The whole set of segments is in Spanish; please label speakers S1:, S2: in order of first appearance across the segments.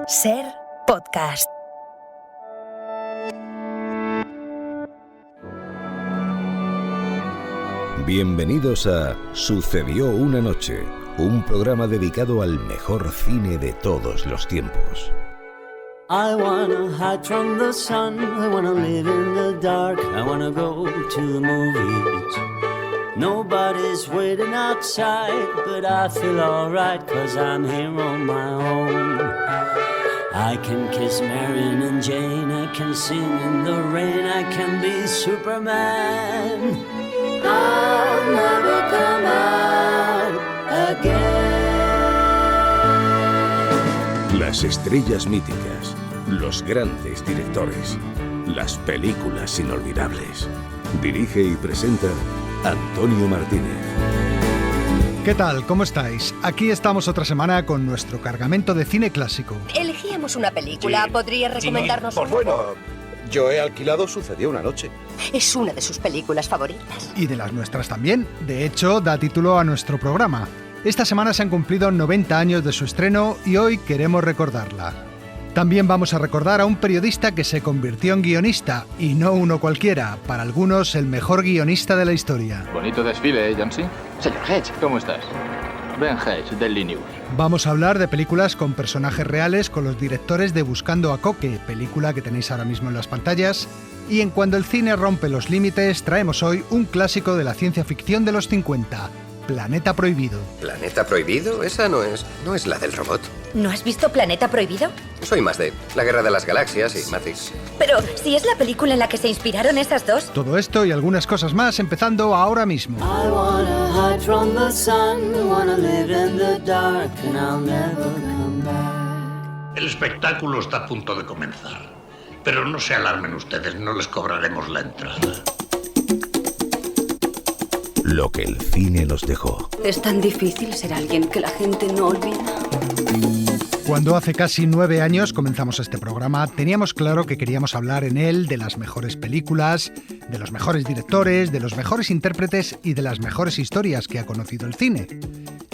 S1: Ser podcast.
S2: Bienvenidos a Sucedió una noche, un programa dedicado al mejor cine de todos los tiempos.
S3: I wanna hide from the sun, I wanna live in the dark, I wanna go to the movies. Nobody's waiting outside, but I feel alright, 'cause I'm here on my own. I can kiss Marion and Jane, I can sing in the rain, I can be Superman. I'll never come out again.
S2: Las estrellas míticas, los grandes directores, las películas inolvidables. Dirige y presenta Antonio Martínez.
S4: ¿Qué tal? ¿Cómo estáis? Aquí estamos otra semana con nuestro cargamento de cine clásico.
S1: Elegíamos una película.
S5: Sí.
S1: ¿Podrías recomendarnos
S5: Pues
S1: una?
S5: bueno, yo he alquilado Sucedió una noche.
S1: Es una de sus películas favoritas.
S4: Y de las nuestras también. De hecho, da título a nuestro programa. Esta semana se han cumplido 90 años de su estreno y hoy queremos recordarla. También vamos a recordar a un periodista que se convirtió en guionista, y no uno cualquiera, para algunos el mejor guionista de la historia.
S6: Bonito desfile, Jamsey.
S7: Señor Hedge.
S6: ¿Cómo estás? Ben Hedge, Daily News.
S4: Vamos a hablar de películas con personajes reales con los directores de Buscando a Coque, película que tenéis ahora mismo en las pantallas. Y en Cuando el cine rompe los límites, traemos hoy un clásico de la ciencia ficción de los 50, Planeta Prohibido.
S8: ¿Planeta Prohibido? Esa no es la del robot.
S1: ¿No has visto Planeta Prohibido?
S8: Soy más de La Guerra de las Galaxias y Matrix.
S1: Pero si es la película en la que se inspiraron esas dos.
S4: Todo esto y algunas cosas más empezando ahora mismo.
S3: I wanna hide from the sun, I wanna live in the dark, and I'll never come back.
S9: El espectáculo está a punto de comenzar. Pero no se alarmen ustedes, no les cobraremos la entrada.
S2: Lo que el cine nos dejó.
S10: Es tan difícil ser alguien que la gente no olvida.
S4: Cuando hace casi 9 años comenzamos este programa, teníamos claro que queríamos hablar en él de las mejores películas, de los mejores directores, de los mejores intérpretes y de las mejores historias que ha conocido el cine.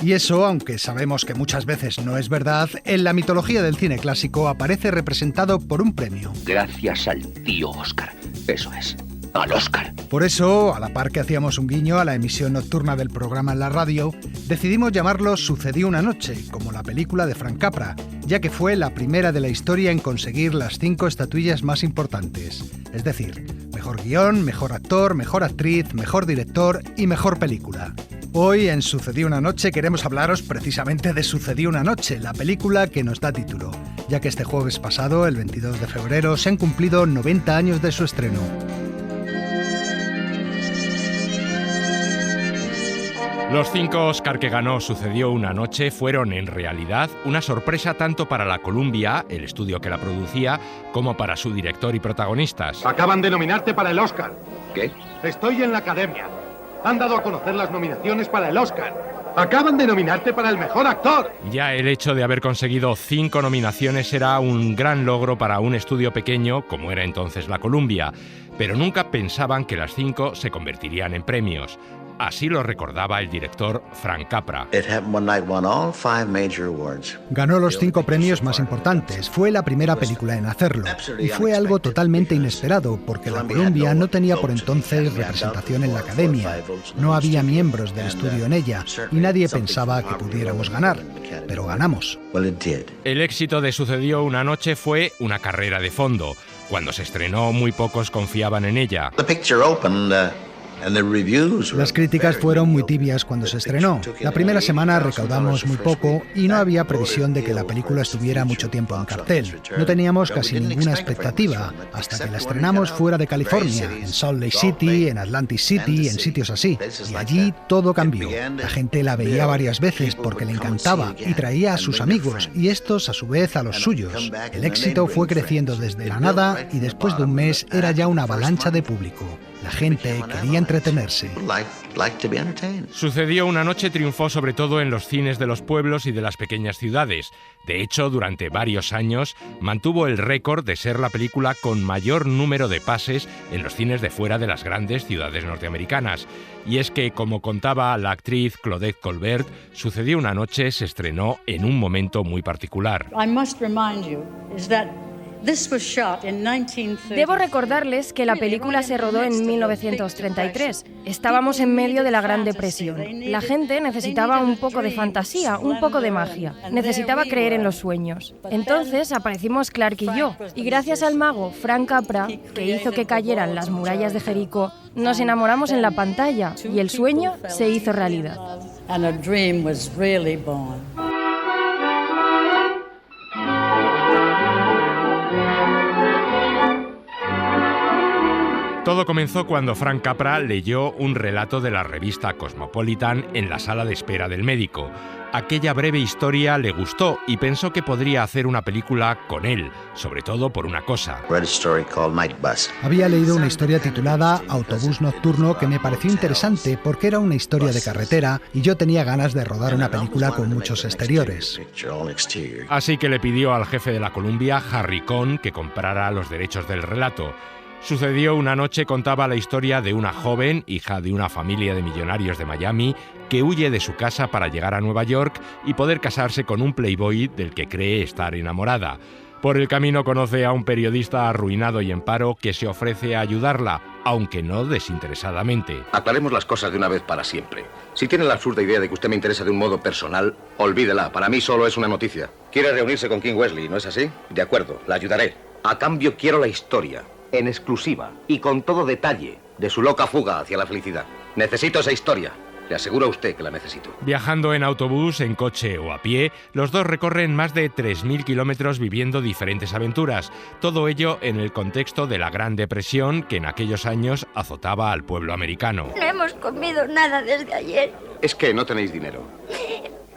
S4: Y eso, aunque sabemos que muchas veces no es verdad, en la mitología del cine clásico aparece representado por un premio.
S7: Gracias al tío Oscar. Eso es, al Oscar.
S4: Por eso, a la par que hacíamos un guiño a la emisión nocturna del programa en la radio, decidimos llamarlo Sucedió una noche, como la película de Frank Capra, ya que fue la primera de la historia en conseguir las 5 estatuillas más importantes. Es decir, mejor guión, mejor actor, mejor actriz, mejor director y mejor película. Hoy en Sucedió una noche queremos hablaros precisamente de Sucedió una noche, la película que nos da título, ya que este jueves pasado, el 22 de febrero, se han cumplido 90 años de su estreno.
S11: Los 5 Oscar que ganó Sucedió una noche fueron en realidad una sorpresa tanto para la Columbia, el estudio que la producía, como para su director y protagonistas.
S12: Acaban de nominarte para el Oscar.
S7: ¿Qué?
S12: Estoy en la academia. Han dado a conocer las nominaciones para el Oscar. Acaban de nominarte para el mejor actor.
S11: Ya el hecho de haber conseguido 5 nominaciones era un gran logro para un estudio pequeño, como era entonces la Columbia, pero nunca pensaban que las 5 se convertirían en premios. Así lo recordaba el director Frank Capra.
S4: Ganó los 5 premios más importantes. Fue la primera película en hacerlo. Y fue algo totalmente inesperado, porque la Columbia no tenía por entonces representación en la academia. No había miembros del estudio en ella, y nadie pensaba que pudiéramos ganar. Pero ganamos.
S11: El éxito de Sucedió una noche fue una carrera de fondo. Cuando se estrenó, muy pocos confiaban en ella.
S4: Las críticas fueron muy tibias cuando se estrenó. La primera semana recaudamos muy poco y no había previsión de que la película estuviera mucho tiempo en cartel. No teníamos casi ninguna expectativa, hasta que la estrenamos fuera de California, en Salt Lake City, en Atlantic City, en sitios así. Y allí todo cambió. La gente la veía varias veces porque le encantaba y traía a sus amigos, y estos a su vez a los suyos. El éxito fue creciendo desde la nada y después de un mes era ya una avalancha de público. La gente quería entretenerse.
S11: Sucedió una noche triunfó sobre todo en los cines de los pueblos y de las pequeñas ciudades. De hecho, durante varios años mantuvo el récord de ser la película con mayor número de pases en los cines de fuera de las grandes ciudades norteamericanas. Y es que, como contaba la actriz Claudette Colbert, Sucedió una noche se estrenó en un momento muy particular.
S13: Debo recordarles que la película se rodó en 1933. Estábamos en medio de la Gran Depresión. La gente necesitaba un poco de fantasía, un poco de magia. Necesitaba creer en los sueños. Entonces aparecimos Clark y yo. Y gracias al mago Frank Capra, que hizo que cayeran las murallas de Jericó, nos enamoramos en la pantalla y el sueño se hizo realidad.
S11: Todo comenzó cuando Frank Capra leyó un relato de la revista Cosmopolitan en la sala de espera del médico. Aquella breve historia le gustó y pensó que podría hacer una película con él, sobre todo por una cosa.
S4: Había leído una historia titulada Autobús Nocturno que me pareció interesante porque era una historia de carretera y yo tenía ganas de rodar una película con muchos exteriores.
S11: Así que le pidió al jefe de la Columbia, Harry Cohn, que comprara los derechos del relato. Sucedió una noche contaba la historia de una joven, hija de una familia de millonarios de Miami, que huye de su casa para llegar a Nueva York y poder casarse con un playboy del que cree estar enamorada. Por el camino conoce a un periodista arruinado y en paro que se ofrece a ayudarla, aunque no desinteresadamente.
S14: Aclaremos las cosas de una vez para siempre. Si tiene la absurda idea de que usted me interesa de un modo personal, olvídela. Para mí solo es una noticia. Quiere reunirse con King Wesley, ¿no es así? De acuerdo, la ayudaré. A cambio quiero la historia, en exclusiva y con todo detalle, de su loca fuga hacia la felicidad. Necesito esa historia. Le aseguro a usted que la necesito.
S11: Viajando en autobús, en coche o a pie, los dos recorren más de 3.000 kilómetros viviendo diferentes aventuras. Todo ello en el contexto de la Gran Depresión que en aquellos años azotaba al pueblo americano.
S15: No hemos comido nada desde ayer.
S14: Es que no tenéis dinero.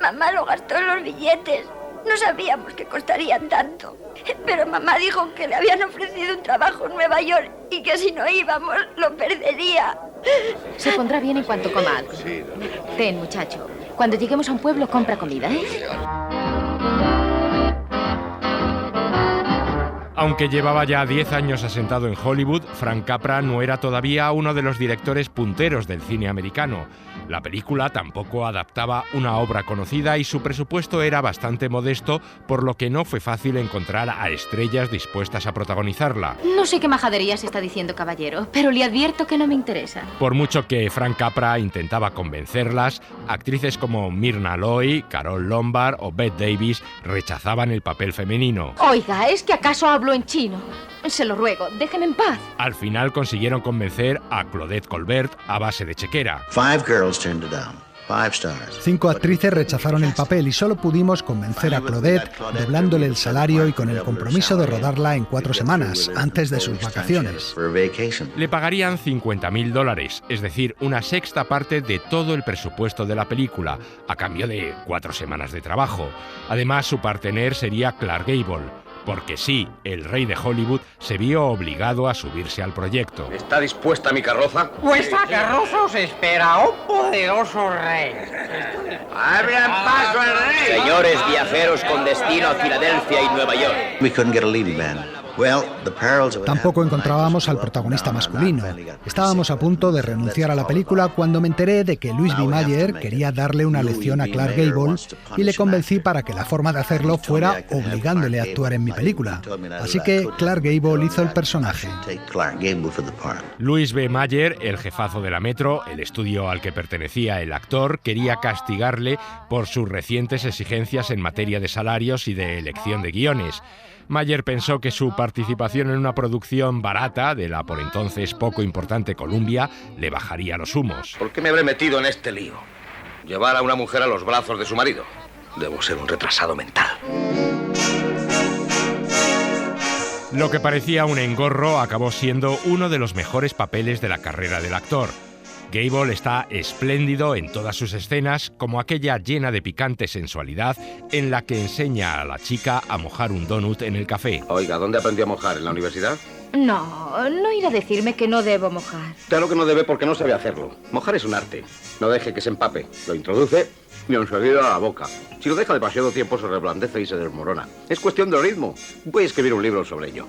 S15: Mamá lo gastó en los billetes. No sabíamos que costarían tanto. Pero mamá dijo que le habían ofrecido un trabajo en Nueva York y que si no íbamos lo perdería.
S16: Se pondrá bien en cuanto coma algo. Ten, muchacho. Cuando lleguemos a un pueblo, compra comida, ¿eh?
S11: Aunque llevaba ya 10 años asentado en Hollywood, Frank Capra no era todavía uno de los directores punteros del cine americano. La película tampoco adaptaba una obra conocida y su presupuesto era bastante modesto, por lo que no fue fácil encontrar a estrellas dispuestas a protagonizarla.
S16: No sé qué majaderías está diciendo, caballero, pero le advierto que no me interesa.
S11: Por mucho que Frank Capra intentaba convencerlas, actrices como Myrna Loy, Carole Lombard o Bette Davis rechazaban el papel femenino.
S16: Oiga, ¿es que acaso hablo en chino? Se lo ruego, déjenme en paz.
S11: Al final consiguieron convencer a Claudette Colbert a base de chequera.
S4: 5 actrices rechazaron el papel y solo pudimos convencer a Claudette doblándole el salario y con el compromiso de rodarla en 4 semanas, antes de sus vacaciones.
S11: Le pagarían $50,000, es decir, una sexta parte de todo el presupuesto de la película, a cambio de 4 semanas de trabajo. Además, su partener sería Clark Gable. Porque sí, el rey de Hollywood se vio obligado a subirse al proyecto.
S14: ¿Está dispuesta mi carroza?
S17: Vuestra carroza os espera, oh poderoso rey.
S14: ¡Abran paso al rey!
S18: Señores viajeros con destino a Filadelfia y Nueva York.
S4: Tampoco encontrábamos al protagonista masculino. Estábamos a punto de renunciar a la película cuando me enteré de que Louis B. Mayer quería darle una lección a Clark Gable y le convencí para que la forma de hacerlo fuera obligándole a actuar en mi película. Así que Clark Gable hizo el personaje.
S11: Louis B. Mayer, el jefazo de la Metro, el estudio al que pertenecía el actor, quería castigarle por sus recientes exigencias en materia de salarios y de elección de guiones. Mayer pensó que su participación en una producción barata de la por entonces poco importante Columbia le bajaría los humos.
S14: ¿Por qué me habré metido en este lío? Llevar a una mujer a los brazos de su marido. Debo ser un retrasado mental. Lo
S11: que parecía un engorro acabó siendo uno de los mejores papeles de la carrera del actor. Gable está espléndido en todas sus escenas, como aquella llena de picante sensualidad en la que enseña a la chica a mojar un donut en el café.
S14: Oiga, ¿dónde aprendió a mojar? ¿En la universidad?
S16: No irá a decirme que no debo mojar.
S14: Claro que no debe porque no sabe hacerlo. Mojar es un arte. No deje que se empape. Lo introduce y enseguida a la boca. Si lo deja demasiado tiempo se reblandece y se desmorona. Es cuestión de ritmo. Voy a escribir un libro sobre ello.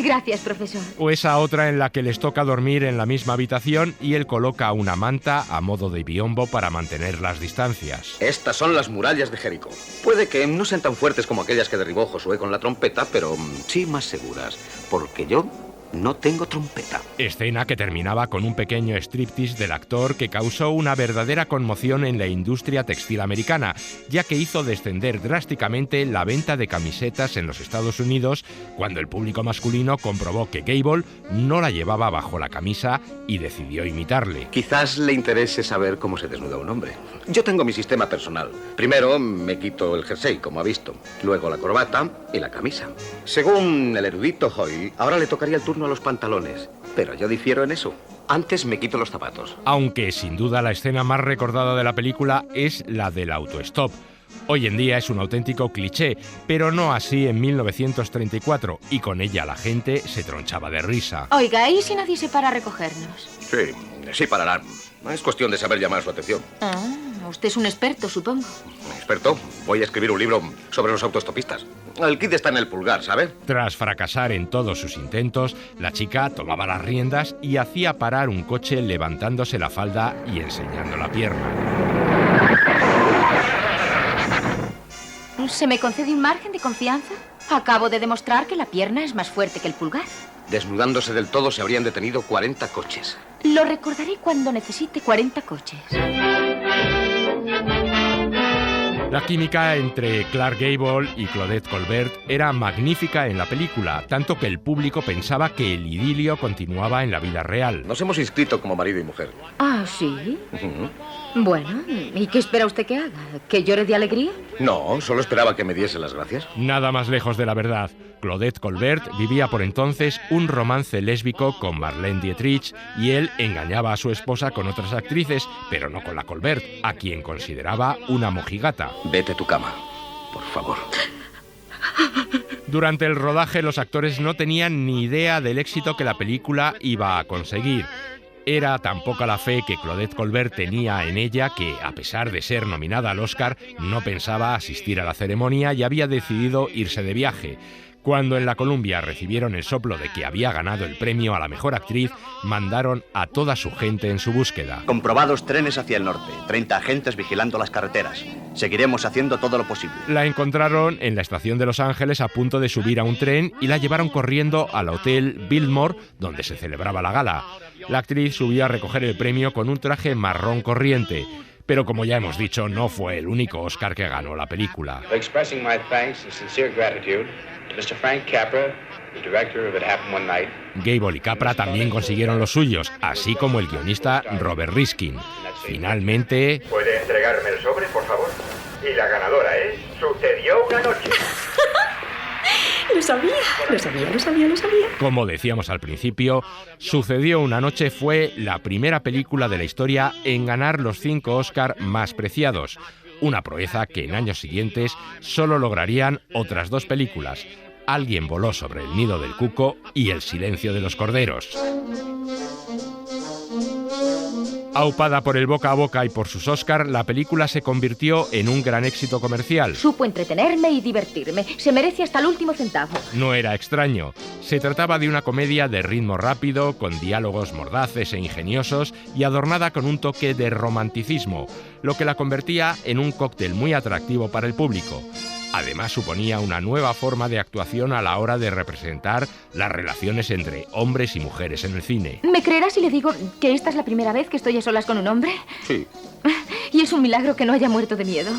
S16: Gracias, profesor.
S11: O esa otra en la que les toca dormir en la misma habitación y él coloca una manta a modo de biombo para mantener las distancias.
S14: Estas son las murallas de Jericó. Puede que no sean tan fuertes como aquellas que derribó Josué con la trompeta, pero sí más seguras. Porque yo no tengo trompeta.
S11: Escena que terminaba con un pequeño striptease del actor que causó una verdadera conmoción en la industria textil americana, ya que hizo descender drásticamente la venta de camisetas en los Estados Unidos cuando el público masculino comprobó que Gable no la llevaba bajo la camisa y decidió imitarle.
S14: Quizás le interese saber cómo se desnuda un hombre. Yo tengo mi sistema personal. Primero me quito el jersey, como ha visto. Luego la corbata y la camisa. Según el erudito Hoyle, ahora le tocaría el turno a los pantalones. Pero yo difiero en eso. Antes me quito los zapatos.
S11: Aunque sin duda la escena más recordada de la película es la del autostop. Hoy en día es un auténtico cliché, pero no así en 1934, y con ella la gente se tronchaba de risa.
S16: Oiga, ¿y si nadie se para a recogernos?
S14: Sí pararán. Es cuestión de saber llamar su atención.
S16: Usted es un experto, supongo.
S14: ¿Experto? Voy a escribir un libro sobre los autostopistas. El kit está en el pulgar, ¿sabe?
S11: Tras fracasar en todos sus intentos, la chica tomaba las riendas y hacía parar un coche levantándose la falda y enseñando la pierna.
S16: ¿Se me concede un margen de confianza? Acabo de demostrar que la pierna es más fuerte que el pulgar.
S14: Desnudándose del todo se habrían detenido 40 coches.
S16: Lo recordaré cuando necesite 40 coches.
S11: La química entre Clark Gable y Claudette Colbert era magnífica en la película, tanto que el público pensaba que el idilio continuaba en la vida real.
S14: Nos hemos inscrito como marido y mujer.
S16: ¿Ah, sí? Bueno, ¿y qué espera usted que haga? ¿Que llore de alegría?
S14: No, solo esperaba que me diese las gracias.
S11: Nada más lejos de la verdad. Claudette Colbert vivía por entonces un romance lésbico con Marlene Dietrich y él engañaba a su esposa con otras actrices, pero no con la Colbert, a quien consideraba una mojigata.
S14: Vete a tu cama, por favor.
S11: Durante el rodaje los actores no tenían ni idea del éxito que la película iba a conseguir. Era tan poca la fe que Claudette Colbert tenía en ella que, a pesar de ser nominada al Oscar, no pensaba asistir a la ceremonia y había decidido irse de viaje. Cuando en la Columbia recibieron el soplo de que había ganado el premio a la mejor actriz, mandaron a toda su gente en su búsqueda.
S19: Comprobados trenes hacia el norte, 30 agentes vigilando las carreteras. Seguiremos haciendo todo lo posible.
S11: La encontraron en la estación de Los Ángeles a punto de subir a un tren y la llevaron corriendo al hotel Biltmore, donde se celebraba la gala. La actriz subía a recoger el premio con un traje marrón corriente. Pero como ya hemos dicho, no fue el único Oscar que ganó la película.
S20: Expressing my thanks and sincere gratitude to Mr. Frank Capra, the director of It Happened One Night.
S11: Gable y Capra también consiguieron los suyos, así como el guionista Robert Riskin. Finalmente...
S21: ¿Puede entregarme el sobre, por favor? Y la ganadora es... Sucedió una noche.
S10: Lo sabía.
S11: Como decíamos al principio, Sucedió una noche fue la primera película de la historia en ganar los 5 Oscar más preciados, una proeza que en años siguientes solo lograrían otras 2 películas, Alguien voló sobre el nido del cuco y El silencio de los corderos. Aupada por el boca a boca y por sus Oscar, la película se convirtió en un gran éxito comercial.
S16: Supo entretenerme y divertirme. Se merece hasta el último centavo.
S11: No era extraño. Se trataba de una comedia de ritmo rápido, con diálogos mordaces e ingeniosos y adornada con un toque de romanticismo, lo que la convertía en un cóctel muy atractivo para el público. Además, suponía una nueva forma de actuación a la hora de representar las relaciones entre hombres y mujeres en el cine.
S16: ¿Me creerá si le digo que esta es la primera vez que estoy a solas con un hombre?
S14: Sí.
S16: Y es un milagro que no haya muerto de miedo.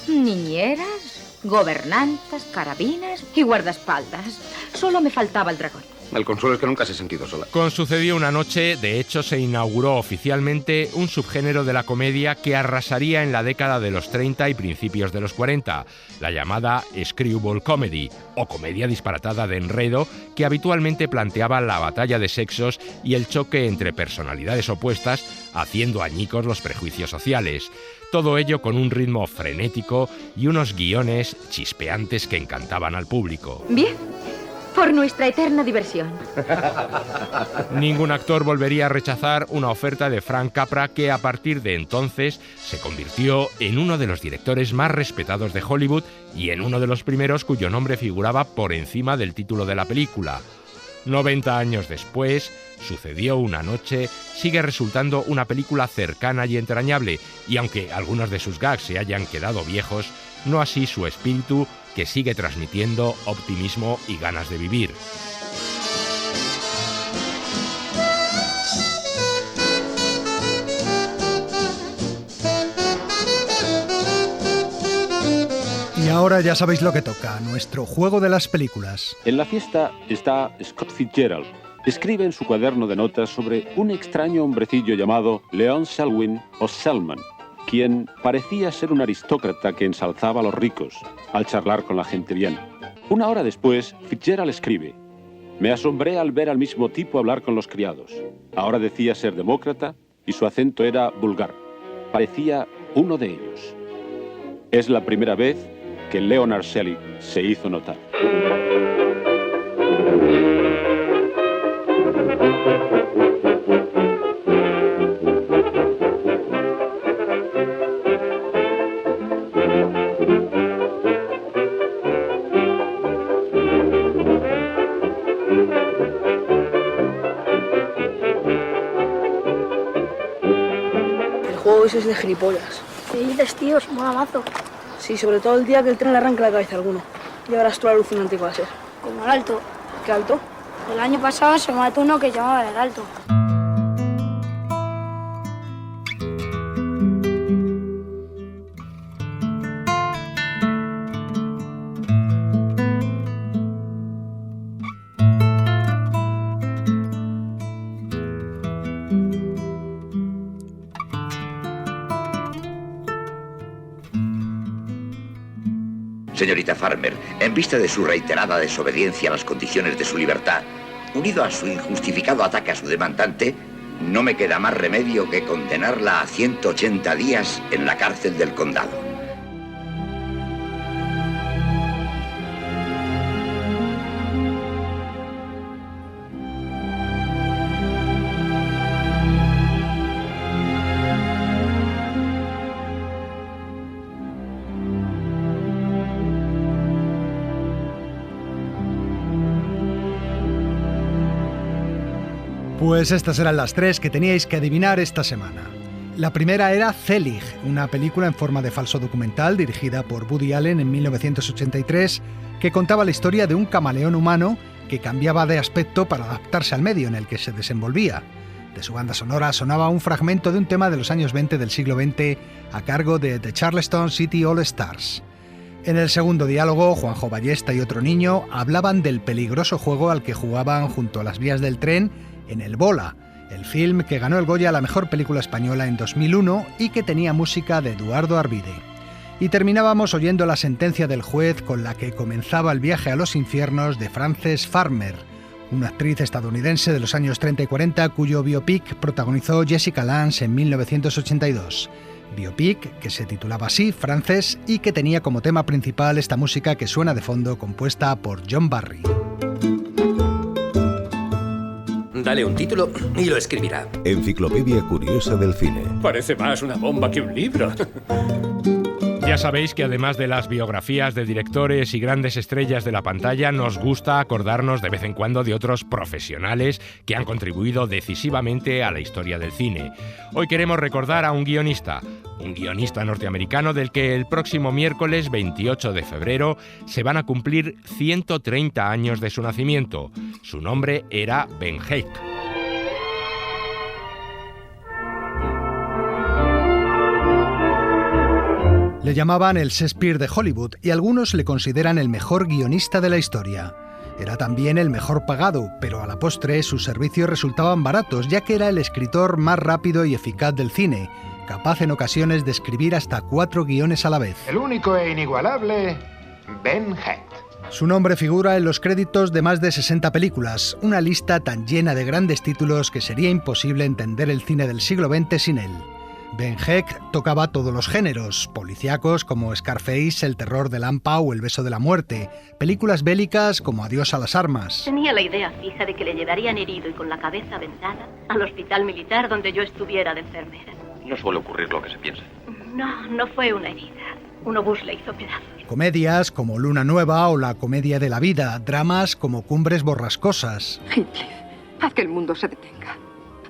S16: Niñeras, gobernantas, carabinas y guardaespaldas. Solo me faltaba el dragón.
S14: El consuelo es que nunca se ha sentido sola.
S11: Con Sucedió una noche, de hecho, se inauguró oficialmente un subgénero de la comedia que arrasaría en la década de los 30 y principios de los 40, la llamada screwball comedy, o comedia disparatada de enredo, que habitualmente planteaba la batalla de sexos y el choque entre personalidades opuestas, haciendo añicos los prejuicios sociales. Todo ello con un ritmo frenético y unos guiones chispeantes que encantaban al público.
S16: Bien, por nuestra eterna diversión.
S11: Ningún actor volvería a rechazar una oferta de Frank Capra, que a partir de entonces se convirtió en uno de los directores más respetados de Hollywood y en uno de los primeros cuyo nombre figuraba por encima del título de la película. 90 años después, Sucedió una noche sigue resultando una película cercana y entrañable, y aunque algunos de sus gags se hayan quedado viejos, no así su espíritu, que sigue transmitiendo optimismo y ganas de vivir.
S4: Y ahora ya sabéis lo que toca, nuestro juego de las películas.
S5: En la fiesta está Scott Fitzgerald. Escribe en su cuaderno de notas sobre un extraño hombrecillo llamado Leon Selwyn o Selman, quien parecía ser un aristócrata que ensalzaba a los ricos al charlar con la gente bien. Una hora después, Fitzgerald escribe: me asombré al ver al mismo tipo hablar con los criados. Ahora decía ser demócrata y su acento era vulgar. Parecía uno de ellos. Es la primera vez que Leonard Selig se hizo notar.
S22: El juego ese es de gilipollas.
S15: ¿Qué dices, tío? Es mola mazo.
S22: Sí, sobre todo el día que el tren le arranque la cabeza a alguno. Ya verás tú lo alucinante que va a ser.
S15: Como el Alto.
S22: ¿Qué Alto?
S15: El año pasado se mató uno que llamaba el Alto.
S23: Señorita Farmer, en vista de su reiterada desobediencia a las condiciones de su libertad, unido a su injustificado ataque a su demandante, no me queda más remedio que condenarla a 180 días en la cárcel del condado.
S4: Pues estas eran las tres que teníais que adivinar esta semana. La primera era Zelig, una película en forma de falso documental dirigida por Woody Allen en 1983, que contaba la historia de un camaleón humano que cambiaba de aspecto para adaptarse al medio en el que se desenvolvía. De su banda sonora sonaba un fragmento de un tema de los años 20 del siglo XX a cargo de The Charleston City All Stars. En el segundo diálogo, Juanjo Ballesta y otro niño hablaban del peligroso juego al que jugaban junto a las vías del tren en El Bola, el film que ganó el Goya a la mejor película española en 2001 y que tenía música de Eduardo Arvide. Y terminábamos oyendo la sentencia del juez con la que comenzaba el viaje a los infiernos de Frances Farmer, una actriz estadounidense de los años 30 y 40 cuyo biopic protagonizó Jessica Lange en 1982. Biopic que se titulaba así, Frances, y que tenía como tema principal esta música que suena de fondo, compuesta por John Barry.
S8: Dale un título y lo escribirá.
S2: Enciclopedia Curiosa del Cine.
S24: Parece más una bomba que un libro.
S11: Ya sabéis que además de las biografías de directores y grandes estrellas de la pantalla, nos gusta acordarnos de vez en cuando de otros profesionales que han contribuido decisivamente a la historia del cine. Hoy queremos recordar a un guionista norteamericano del que el próximo miércoles 28 de febrero se van a cumplir 130 años de su nacimiento. Su nombre era Ben Hecht. Le llamaban el Shakespeare de Hollywood y algunos le consideran el mejor guionista de la historia.
S4: Era también el mejor pagado, pero a la postre sus servicios resultaban baratos, ya que era el escritor más rápido y eficaz del cine, capaz en ocasiones de escribir hasta 4 guiones a la vez.
S21: El único e inigualable Ben Hecht.
S4: Su nombre figura en los créditos de más de 60 películas, una lista tan llena de grandes títulos que sería imposible entender el cine del siglo XX sin él. Ben Hecht tocaba todos los géneros, policíacos como Scarface, El terror de Lampa o El beso de la muerte, películas bélicas como Adiós a las armas.
S1: Tenía la idea fija de que le llevarían herido y con la cabeza vendada al hospital militar donde yo estuviera de enfermera.
S7: No suele ocurrir lo que se piensa.
S1: No fue una herida. Un obús le hizo pedazos.
S4: Comedias como Luna Nueva o La comedia de la vida, dramas como Cumbres borrascosas.
S3: Heathcliff, haz que el mundo se detenga.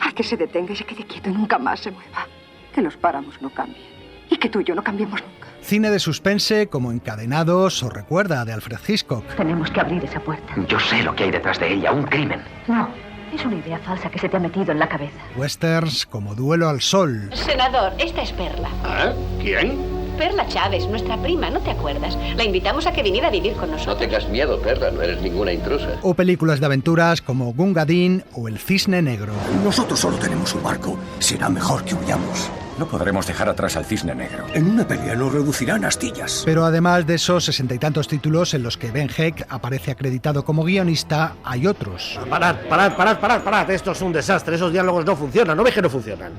S3: Haz que se detenga y se quede quieto y nunca más se mueva. Que los páramos no cambien. Y que tú y yo no cambiemos nunca.
S4: Cine de suspense como Encadenados o Recuerda, de Alfred Hitchcock.
S1: Tenemos que abrir esa puerta.
S7: Yo sé lo que hay detrás de ella, un crimen.
S1: No, es una idea falsa que se te ha metido en la cabeza.
S4: Westerns como Duelo al sol.
S6: Senador, esta es Perla.
S21: ¿Ah? ¿Quién?
S6: Perla Chávez, nuestra prima, ¿no te acuerdas? La invitamos a que viniera a vivir con nosotros.
S18: No tengas miedo, Perla, no eres ninguna intrusa.
S4: O películas de aventuras como Gunga Din o El cisne negro.
S9: Nosotros solo tenemos un barco. Será mejor que huyamos.
S25: No podremos dejar atrás al cisne negro.
S9: En una pelea nos reducirán a astillas.
S4: Pero además de esos 60 y tantos títulos en los que Ben Hecht aparece acreditado como guionista, hay otros.
S12: Parad. Esto es un desastre. Esos diálogos no funcionan. ¿No ves que no funcionan?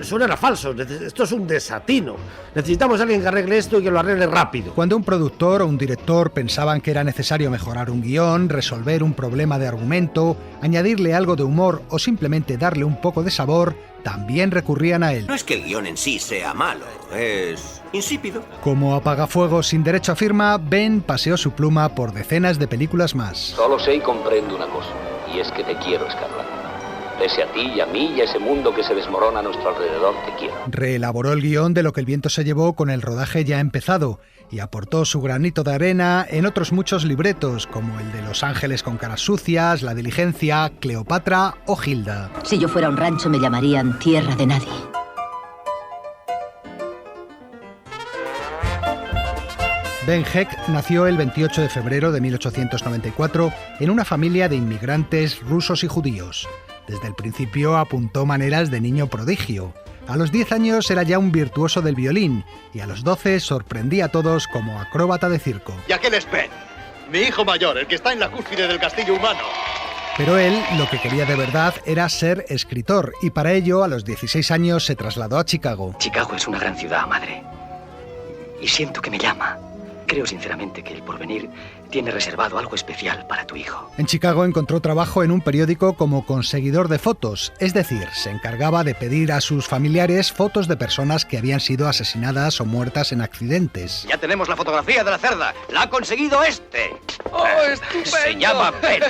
S12: Suenan a falsos. Esto es un desatino. Necesitamos a alguien que arregle esto y que lo arregle rápido.
S4: Cuando un productor o un director pensaban que era necesario mejorar un guión, resolver un problema de argumento, añadirle algo de humor o simplemente darle un poco de sabor, también recurrían a él.
S26: No es que el guión en sí sea malo, es insípido.
S4: Como apagafuegos sin derecho a firma, Ben paseó su pluma por decenas de películas más.
S18: Solo sé y comprendo una cosa, y es que te quiero, Scarlett. Pese a ti y a mí y a ese mundo que se desmorona a nuestro alrededor, te quiero.
S4: Reelaboró el guión de Lo que el viento se llevó con el rodaje ya empezado y aportó su granito de arena en otros muchos libretos, como el de Los ángeles con caras sucias, La diligencia, Cleopatra o Gilda.
S1: Si yo fuera un rancho me llamarían Tierra de Nadie.
S4: Ben Hecht nació el 28 de febrero de 1894 en una familia de inmigrantes rusos y judíos. Desde el principio apuntó maneras de niño prodigio. A los 10 años era ya un virtuoso del violín y a los 12 sorprendía a todos como acróbata de circo.
S14: ¿Y aquel es Ben? Mi hijo mayor, el que está en la cúspide del castillo humano.
S4: Pero él lo que quería de verdad era ser escritor y para ello a los 16 años se trasladó a Chicago.
S18: Chicago es una gran ciudad, madre. Y siento que me llama. Creo sinceramente que el porvenir tiene reservado algo especial para tu hijo.
S4: En Chicago encontró trabajo en un periódico como conseguidor de fotos, es decir, se encargaba de pedir a sus familiares fotos de personas que habían sido asesinadas o muertas en accidentes.
S14: Ya tenemos la fotografía de la cerda. ¡La ha conseguido este!
S18: ¡Oh, estupendo! Se llama Ben.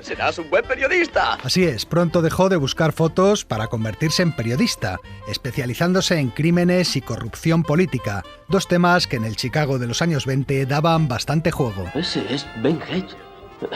S18: Serás un buen periodista.
S4: Así es, pronto dejó de buscar fotos para convertirse en periodista, especializándose en crímenes y corrupción política, dos temas que en el Chicago de los años 20 daban bastante juego.
S18: Ese es Ben Hecht.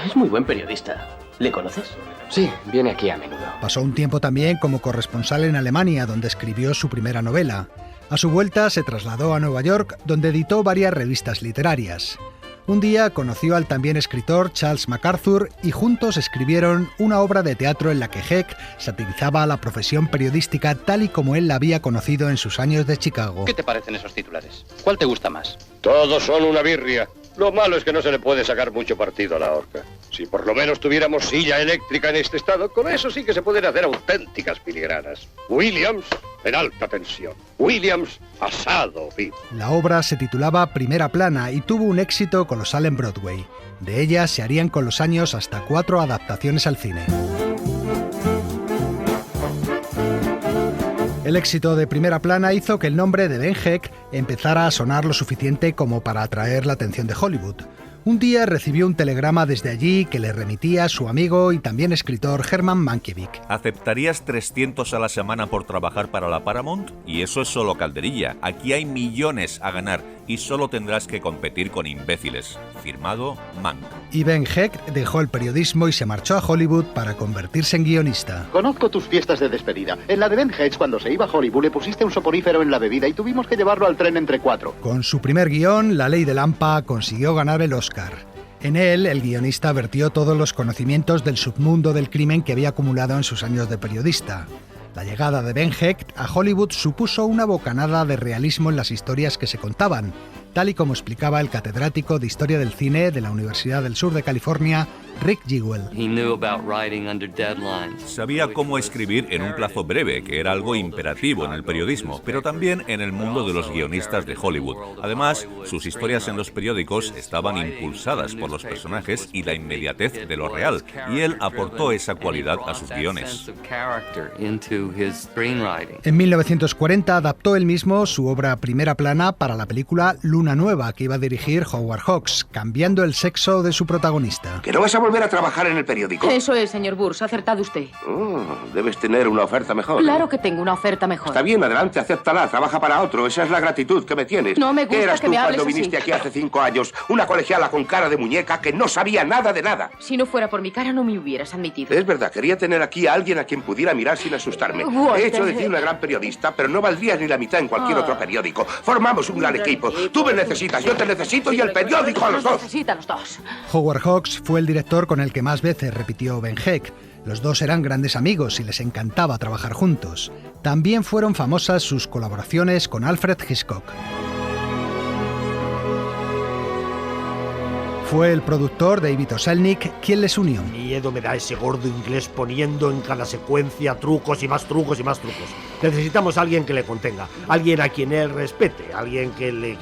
S18: Es muy buen periodista. ¿Le conoces? Sí, viene aquí a menudo.
S4: Pasó un tiempo también como corresponsal en Alemania, donde escribió su primera novela. A su vuelta se trasladó a Nueva York, donde editó varias revistas literarias. Un día conoció al también escritor Charles MacArthur y juntos escribieron una obra de teatro en la que Hecht satirizaba la profesión periodística tal y como él la había conocido en sus años de Chicago.
S18: ¿Qué te parecen esos titulares? ¿Cuál te gusta más?
S21: Todos son una birria. Lo malo es que no se le puede sacar mucho partido a la horca. Si por lo menos tuviéramos silla eléctrica en este estado, con eso sí que se pueden hacer auténticas filigranas. Williams en alta tensión. Williams asado vivo.
S4: La obra se titulaba Primera Plana y tuvo un éxito colosal en Broadway. De ella se harían con los años hasta 4 adaptaciones al cine. El éxito de Primera Plana hizo que el nombre de Ben Hecht empezara a sonar lo suficiente como para atraer la atención de Hollywood. Un día recibió un telegrama desde allí que le remitía su amigo y también escritor Herman Mankiewicz.
S27: ¿Aceptarías 300 a la semana por trabajar para la Paramount? Y eso es solo calderilla. Aquí hay millones a ganar y solo tendrás que competir con imbéciles. Firmado Mank.
S4: Y Ben Hecht dejó el periodismo y se marchó a Hollywood para convertirse en guionista.
S14: Conozco tus fiestas de despedida. En la de Ben Hecht, cuando se iba a Hollywood, le pusiste un soporífero en la bebida y tuvimos que llevarlo al tren entre 4.
S4: Con su primer guión, La ley de Lampa, consiguió ganar el Oscar. En él, el guionista vertió todos los conocimientos del submundo del crimen que había acumulado en sus años de periodista. La llegada de Ben Hecht a Hollywood supuso una bocanada de realismo en las historias que se contaban, tal y como explicaba el catedrático de Historia del Cine de la Universidad del Sur de California, Rick Jewell.
S27: Sabía cómo escribir en un plazo breve, que era algo imperativo en el periodismo, pero también en el mundo de los guionistas de Hollywood. Además, sus historias en los periódicos estaban impulsadas por los personajes y la inmediatez de lo real, y él aportó esa cualidad a sus guiones.
S4: En 1940 adaptó él mismo su obra primera plana para la película Luna Nueva, que iba a dirigir Howard Hawks, cambiando el sexo de su protagonista.
S9: ¿Que no vas a volver a trabajar en el periódico?
S5: Eso es, señor Burns, ha acertado usted.
S9: Debes tener una oferta mejor.
S5: Claro que tengo una oferta mejor.
S9: Está bien, adelante, acéptala, trabaja para otro. Esa es la gratitud que me tienes.
S5: No me gusta
S9: ¿Qué eras
S5: que
S9: tú
S5: me hables
S9: cuando viniste aquí hace 5 años? Una colegiala con cara de muñeca que no sabía nada de nada.
S5: Si no fuera por mi cara, no me hubieras admitido.
S9: Es verdad, quería tener aquí a alguien a quien pudiera mirar sin asustarme. He hecho de ti una gran periodista, pero no valdrías ni la mitad en cualquier otro periódico. Formamos un gran equipo. Tú me necesitas, yo te necesito y el periódico a los dos.
S5: Necesitan los dos.
S4: Howard Hawks fue el director con el que más veces repitió Ben Hecht. Los dos eran grandes amigos y les encantaba trabajar juntos. También fueron famosas sus colaboraciones con Alfred Hitchcock. Fue el productor David O. Selznick quien les unió.
S12: Miedo me da ese gordo inglés poniendo en cada secuencia trucos y más trucos y más trucos. Necesitamos a alguien que le contenga, alguien a quien él respete, alguien que le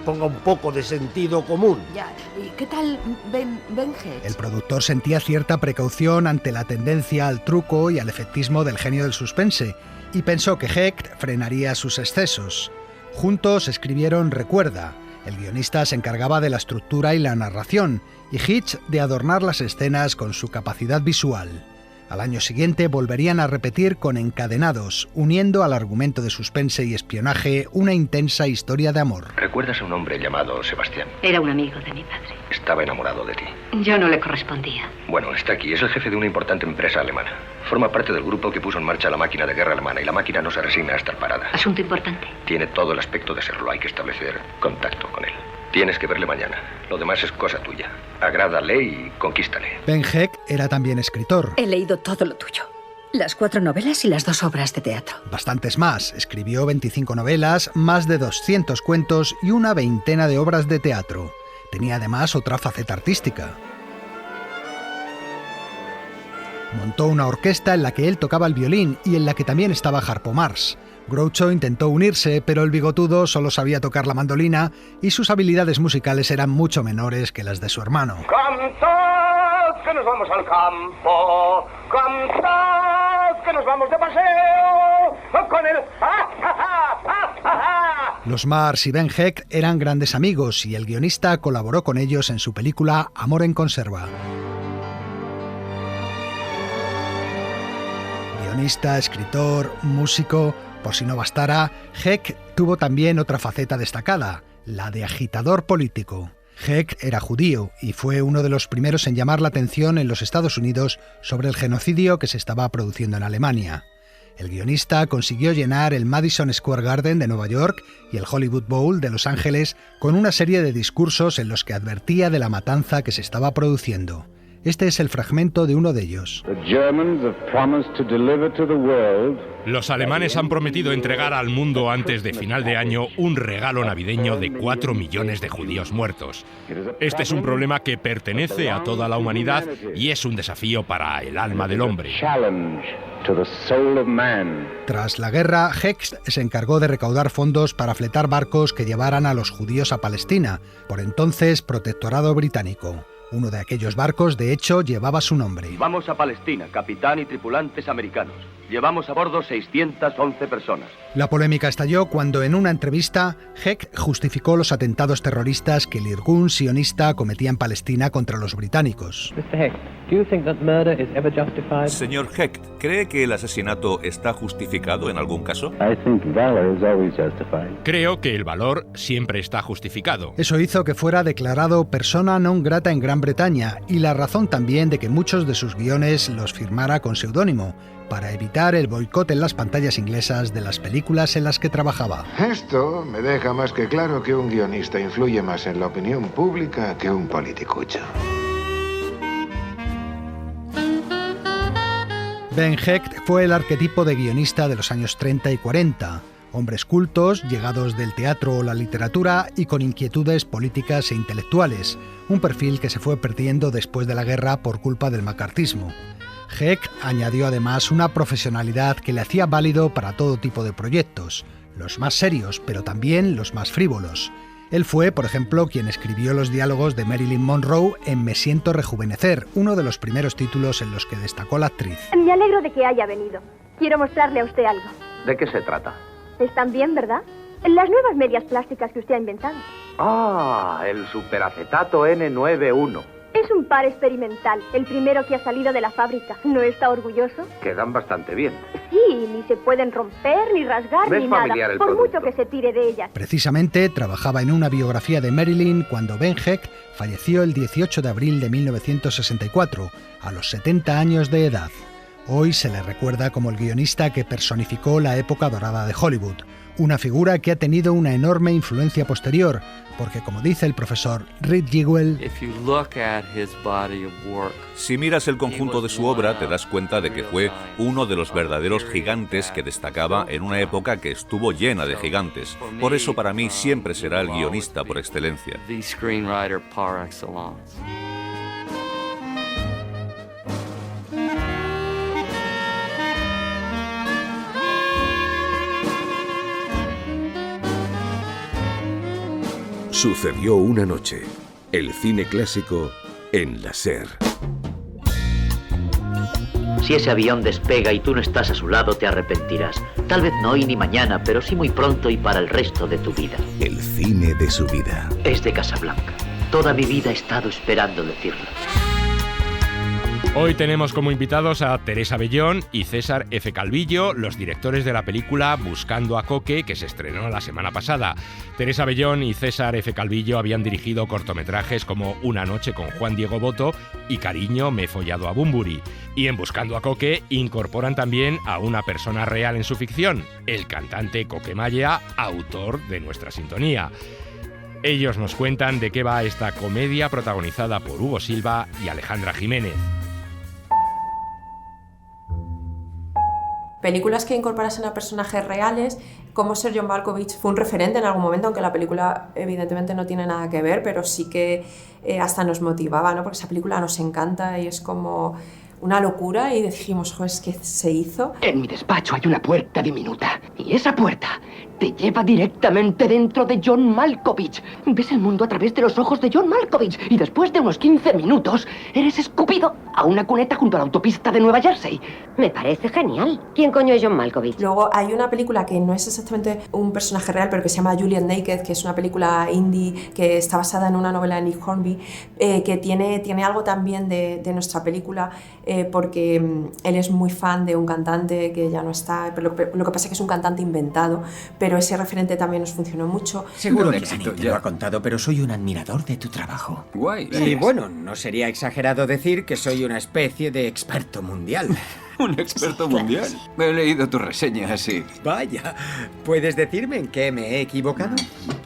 S12: ponga un poco de sentido común.
S5: Ya, ¿y qué tal Ben Hecht?
S4: El productor sentía cierta precaución ante la tendencia al truco y al efectismo del genio del suspense, y pensó que Hecht frenaría sus excesos. Juntos escribieron Recuerda. El guionista se encargaba de la estructura y la narración, y Hitch de adornar las escenas con su capacidad visual. Al año siguiente volverían a repetir con Encadenados, uniendo al argumento de suspense y espionaje una intensa historia de amor.
S10: ¿Recuerdas a un hombre llamado Sebastián?
S1: Era un amigo de mi padre.
S10: Estaba enamorado de ti.
S1: Yo no le correspondía.
S10: Bueno, está aquí. Es el jefe de una importante empresa alemana. Forma parte del grupo que puso en marcha la máquina de guerra alemana y la máquina no se resigna a estar parada.
S1: Asunto importante.
S10: Tiene todo el aspecto de serlo. Hay que establecer contacto con él. Tienes que verle mañana. Lo demás es cosa tuya. Agrádale y conquístale.
S4: Ben Hecht era también escritor.
S13: He leído todo lo tuyo. Las 4 novelas y las 2 obras de teatro.
S4: Bastantes más. Escribió 25 novelas, más de 200 cuentos y una veintena de obras de teatro. Tenía además otra faceta artística. Montó una orquesta en la que él tocaba el violín y en la que también estaba Harpo Marx. Groucho intentó unirse, pero el bigotudo solo sabía tocar la mandolina y sus habilidades musicales eran mucho menores que las de su hermano.
S21: ¡Cantad, que nos vamos al campo! ¡Cantad, que nos vamos de paseo! ¡Con el...
S4: Los Marx y Ben Hecht eran grandes amigos y el guionista colaboró con ellos en su película Amor en conserva. Guionista, escritor, músico... Por si no bastara, Hecht tuvo también otra faceta destacada, la de agitador político. Hecht era judío y fue uno de los primeros en llamar la atención en los Estados Unidos sobre el genocidio que se estaba produciendo en Alemania. El guionista consiguió llenar el Madison Square Garden de Nueva York y el Hollywood Bowl de Los Ángeles con una serie de discursos en los que advertía de la matanza que se estaba produciendo. Este es el fragmento de uno de ellos.
S11: Los alemanes han prometido entregar al mundo antes de final de año un regalo navideño de 4 millones de judíos muertos. Este es un problema que pertenece a toda la humanidad y es un desafío para el alma del hombre.
S4: Tras la guerra, Hecht se encargó de recaudar fondos para fletar barcos que llevaran a los judíos a Palestina, por entonces protectorado británico. Uno de aquellos barcos, de hecho, llevaba su nombre.
S16: Vamos a Palestina, capitán y tripulantes americanos. Llevamos a bordo 611 personas.
S4: La polémica estalló cuando en una entrevista Hecht justificó los atentados terroristas que el Irgun sionista cometía en Palestina contra los británicos.
S27: Señor Hecht, ¿cree que el asesinato está justificado en algún caso?
S11: Creo que el valor siempre está justificado.
S4: Eso hizo que fuera declarado persona non grata en Gran Bretaña y la razón también de que muchos de sus guiones los firmara con seudónimo, para evitar el boicot en las pantallas inglesas de las películas en las que trabajaba.
S8: Esto me deja más que claro que un guionista influye más en la opinión pública que un politicucho.
S4: Ben Hecht fue el arquetipo de guionista de los años 30 y 40. Hombres cultos, llegados del teatro o la literatura y con inquietudes políticas e intelectuales, un perfil que se fue perdiendo después de la guerra por culpa del macartismo. Hecht añadió además una profesionalidad que le hacía válido para todo tipo de proyectos, los más serios, pero también los más frívolos. Él fue, por ejemplo, quien escribió los diálogos de Marilyn Monroe en Me siento rejuvenecer, uno de los primeros títulos en los que destacó la actriz.
S15: Me alegro de que haya venido. Quiero mostrarle a usted algo.
S10: ¿De qué se trata?
S15: Están bien, ¿verdad? Las nuevas medias plásticas que usted ha inventado.
S10: Ah, el superacetato N91.
S15: Es un par experimental, el primero que ha salido de la fábrica. ¿No está orgulloso?
S10: Quedan bastante bien.
S15: Sí, ni se pueden romper, ni rasgar,
S10: ¿Ves
S15: ni nada,
S10: familiar
S15: por
S10: producto?
S15: mucho que se tire de ellas.
S4: Precisamente trabajaba en una biografía de Marilyn cuando Ben Hecht falleció el 18 de abril de 1964, a los 70 años de edad. Hoy se le recuerda como el guionista que personificó la época dorada de Hollywood, una figura que ha tenido una enorme influencia posterior, porque como dice el profesor Reed Jewell,
S27: si miras el conjunto de su obra te das cuenta de que fue uno de los verdaderos gigantes que destacaba en una época que estuvo llena de gigantes. Por eso para mí siempre será el guionista por excelencia.
S2: Sucedió una noche. El cine clásico en la SER.
S17: Si ese avión despega y tú no estás a su lado, te arrepentirás. Tal vez no hoy ni mañana, pero sí muy pronto y para el resto de tu vida.
S2: El cine de su vida.
S17: Es de Casablanca. Toda mi vida he estado esperando decirlo.
S11: Hoy tenemos como invitados a Teresa Bellón y César F. Calvillo, los directores de la película Buscando a Coque, que se estrenó la semana pasada. Teresa Bellón y César F. Calvillo habían dirigido cortometrajes como Una noche con Juan Diego Boto y Cariño, me he follado a Bumburi. Y en Buscando a Coque incorporan también a una persona real en su ficción, el cantante Coque Maya, autor de nuestra sintonía. Ellos nos cuentan de qué va esta comedia protagonizada por Hugo Silva y Alejandra Jiménez.
S19: Películas que incorporasen a personajes reales, como ser John Malkovich fue un referente en algún momento, aunque la película evidentemente no tiene nada que ver, pero sí que hasta nos motivaba, ¿no? Porque esa película nos encanta y es como una locura y dijimos, joder, es que se hizo.
S18: En mi despacho hay una puerta diminuta y esa puerta te lleva directamente dentro de John Malkovich. Ves el mundo a través de los ojos de John Malkovich y después de unos 15 minutos eres escupido a una cuneta junto a la autopista de Nueva Jersey.
S19: Me parece genial. ¿Quién coño es John Malkovich? Luego hay una película que no es exactamente un personaje real, pero que se llama Juliet Naked, que es una película indie que está basada en una novela de Nick Hornby, que tiene algo también de nuestra película, porque él es muy fan de un cantante que ya no está, pero lo que pasa es que es un cantante inventado, pero ese referente también nos funcionó mucho.
S20: Seguro que Dani te lo ha contado, pero soy un admirador de tu trabajo.
S22: Guay.
S20: Y bueno, no sería exagerado decir que soy una especie de experto mundial.
S22: ¿Un experto mundial? Me he leído tu reseña, sí.
S20: Vaya, ¿puedes decirme en qué me he equivocado?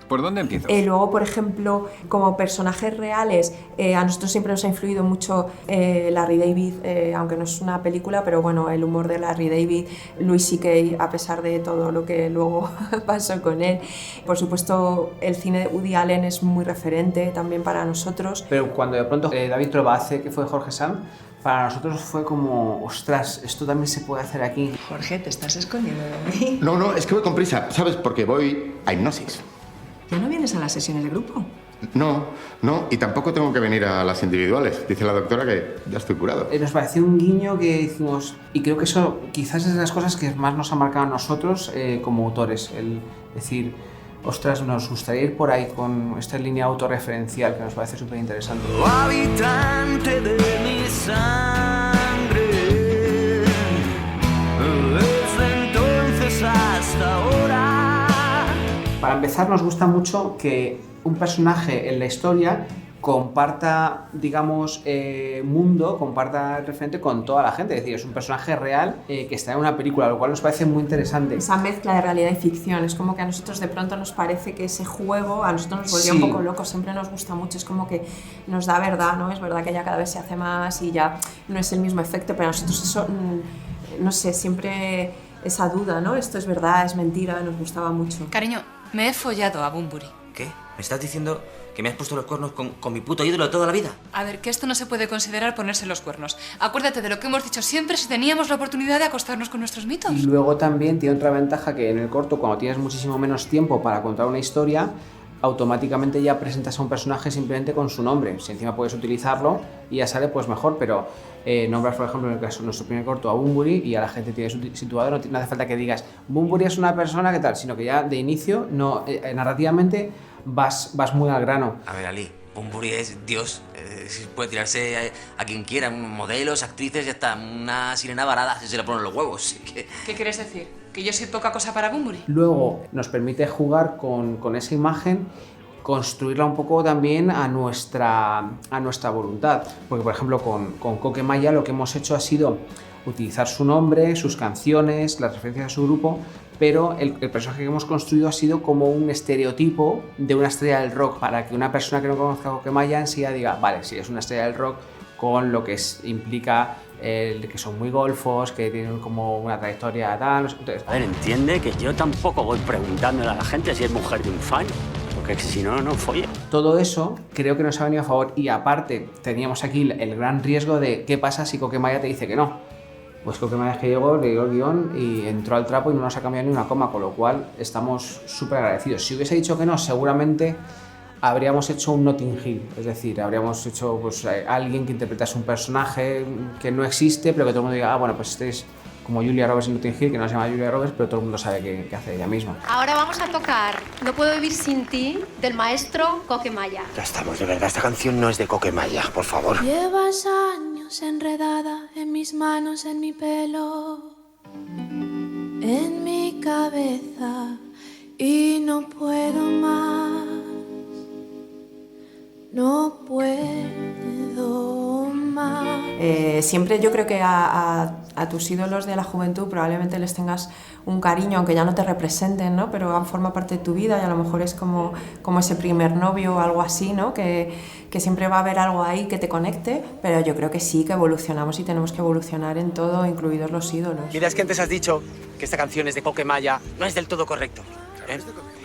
S22: ¿Por dónde empiezo?
S19: Luego, por ejemplo, como personajes reales, a nosotros siempre nos ha influido mucho Larry David, aunque no es una película, pero bueno, el humor de Larry David, Louis C.K., a pesar de todo lo que luego pasó con él. Por supuesto, el cine de Woody Allen es muy referente también para nosotros.
S23: Pero cuando de pronto David Probace, que fue Jorge Sam, para nosotros fue como, ostras, esto también se puede hacer aquí.
S28: Jorge, ¿te estás escondiendo de mí?
S29: No, es que voy con prisa, ¿sabes? Porque voy a hipnosis.
S28: ¿Ya no vienes a las sesiones de grupo?
S29: No, y tampoco tengo que venir a las individuales. Dice la doctora que ya estoy curado.
S23: Nos pareció un guiño que hicimos, y creo que eso quizás es de las cosas que más nos ha marcado a nosotros como autores, el decir, ostras, nos gustaría ir por ahí con esta línea autorreferencial que nos parece súper interesante.
S30: Habitante de mi sangre, desde entonces hasta ahora.
S23: Para empezar, nos gusta mucho que un personaje en la historia comparta, digamos, mundo, comparta referente con toda la gente. Es decir, es un personaje real que está en una película, lo cual nos parece muy interesante.
S19: Esa mezcla de realidad y ficción, es como que a nosotros de pronto nos parece que ese juego a nosotros nos volvió un poco locos, siempre nos gusta mucho, es como que nos da verdad, ¿no? Es verdad que ya cada vez se hace más y ya no es el mismo efecto, pero a nosotros eso, no sé, siempre esa duda, ¿no? Esto es verdad, es mentira, nos gustaba mucho.
S3: Cariño, me he follado a Bunbury.
S5: ¿Qué? ¿Me estás diciendo que me has puesto los cuernos con mi puto ídolo de toda la vida?
S3: A ver, que esto no se puede considerar ponerse los cuernos. Acuérdate de lo que hemos dicho siempre si teníamos la oportunidad de acostarnos con nuestros mitos.
S23: Y luego también tiene otra ventaja que en el corto, cuando tienes muchísimo menos tiempo para contar una historia, automáticamente ya presentas a un personaje simplemente con su nombre. Si encima puedes utilizarlo y ya sale, pues mejor, pero nombras, por ejemplo, en el caso de nuestro primer corto a Bunbury y a la gente tiene situado, no hace falta que digas Bunbury es una persona que tal, sino que ya de inicio, narrativamente, vas muy al grano.
S5: A ver, Ali, Bunbury es Dios, puede tirarse a quien quiera, modelos, actrices y hasta una sirena varada si se le ponen los huevos.
S3: ¿Qué quieres decir? ¿Que yo soy poca cosa para Bunbury?
S23: Luego nos permite jugar con esa imagen, construirla un poco también a nuestra voluntad. Porque, por ejemplo, con Coquemaya lo que hemos hecho ha sido utilizar su nombre, sus canciones, las referencias a su grupo, pero el personaje que hemos construido ha sido como un estereotipo de una estrella del rock, para que una persona que no conozca a Coquemaya en sí diga, vale, sí, es una estrella del rock con lo que implica que son muy golfos, que tienen como una trayectoria tal. Entonces,
S6: a ver, entiende que yo tampoco voy preguntándole a la gente si es mujer de un fan, porque si no, no folle.
S23: Todo eso creo que nos ha venido a favor, y aparte teníamos aquí el gran riesgo de qué pasa si Coquemaya te dice que no. Pues Coquemaya es que llegó, le dio el guión y entró al trapo y no nos ha cambiado ni una coma, con lo cual estamos súper agradecidos. Si hubiese dicho que no, seguramente habríamos hecho un Notting Hill, es decir, habríamos hecho pues, alguien que interpretase un personaje que no existe, pero que todo el mundo diga, bueno, pues este es como Julia Roberts en Notting Hill, que no se llama Julia Roberts, pero todo el mundo sabe qué hace ella misma.
S7: Ahora vamos a tocar No puedo vivir sin ti, del maestro Coquemaya.
S5: Ya estamos, de verdad, esta canción no es de Coquemaya, por favor.
S7: Llevas años enredada en mis manos, en mi pelo, en mi cabeza, y no puedo más. No puedo más.
S19: Siempre yo creo que a tus ídolos de la juventud probablemente les tengas un cariño, aunque ya no te representen, ¿no? Pero forma parte de tu vida y a lo mejor es como ese primer novio o algo así, ¿no? Que siempre va a haber algo ahí que te conecte, pero yo creo que sí, que evolucionamos y tenemos que evolucionar en todo, incluidos los ídolos.
S5: Mira, es que antes has dicho que esta canción es de Coquemaya. No es del todo correcto.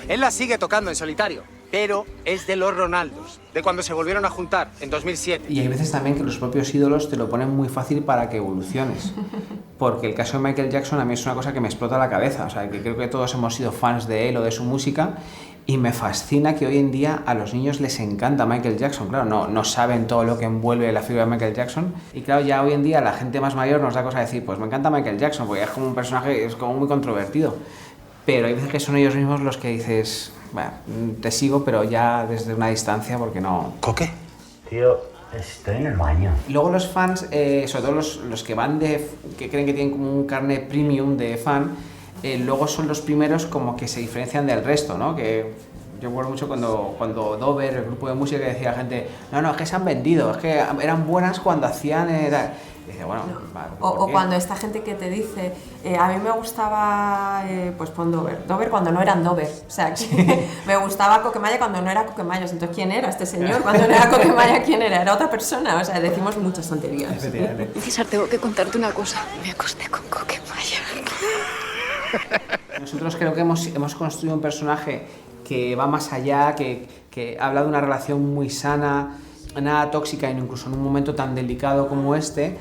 S5: Él la sigue tocando en solitario, pero es de los Ronaldos, de cuando se volvieron a juntar en 2007.
S23: Y hay veces también que los propios ídolos te lo ponen muy fácil para que evoluciones. Porque el caso de Michael Jackson a mí es una cosa que me explota la cabeza. O sea, que creo que todos hemos sido fans de él o de su música, y me fascina que hoy en día a los niños les encanta Michael Jackson. Claro, no saben todo lo que envuelve la figura de Michael Jackson. Y claro, ya hoy en día la gente más mayor nos da cosa de decir, pues me encanta Michael Jackson, porque es como un personaje, es como muy controvertido. Pero hay veces que son ellos mismos los que dices, bueno, te sigo, pero ya desde una distancia, porque no...
S5: ¿Coque?
S6: Tío, estoy en el baño.
S23: Y luego los fans, sobre todo los que van que creen que tienen como un carnet premium de fan, luego son los primeros como que se diferencian del resto, ¿no? Que yo recuerdo mucho cuando Dover, el grupo de música, que decía a la gente, no, es que se han vendido, es que eran buenas cuando hacían... Dice, bueno, vale,
S19: o cuando esta gente que te dice, a mí me gustaba, pues pon Dover cuando no eran Dover, o sea, que me gustaba Coquemaya cuando no era Coquemaya, entonces ¿quién era este señor? Cuando no era Coquemaya, ¿quién era? Era otra persona, o sea, decimos muchas tonterías.
S7: César, tengo que contarte una cosa, me acosté con Coquemaya.
S23: Nosotros creo que hemos construido un personaje que va más allá, que habla de una relación muy sana, nada tóxica, incluso en un momento tan delicado como este,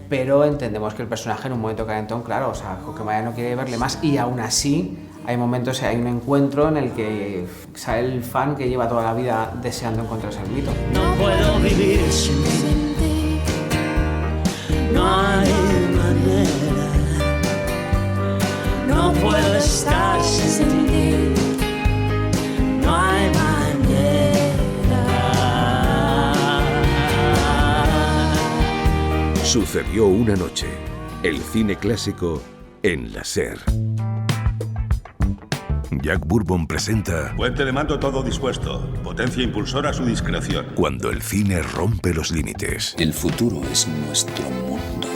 S23: pero entendemos que el personaje en un momento calentón, claro, o sea, Coquemaya no quiere verle más, y aún así hay momentos, hay un encuentro en el que sale el fan que lleva toda la vida deseando encontrarse el mito.
S30: No puedo vivir sin ti, no hay manera, no puedo estar sin ti, no hay manera.
S2: Sucedió una noche. El cine clásico en la SER. Jack Bourbon presenta
S1: Puente de mando todo dispuesto. Potencia impulsora a su discreción.
S2: Cuando el cine rompe los límites.
S9: El futuro es nuestro mundo.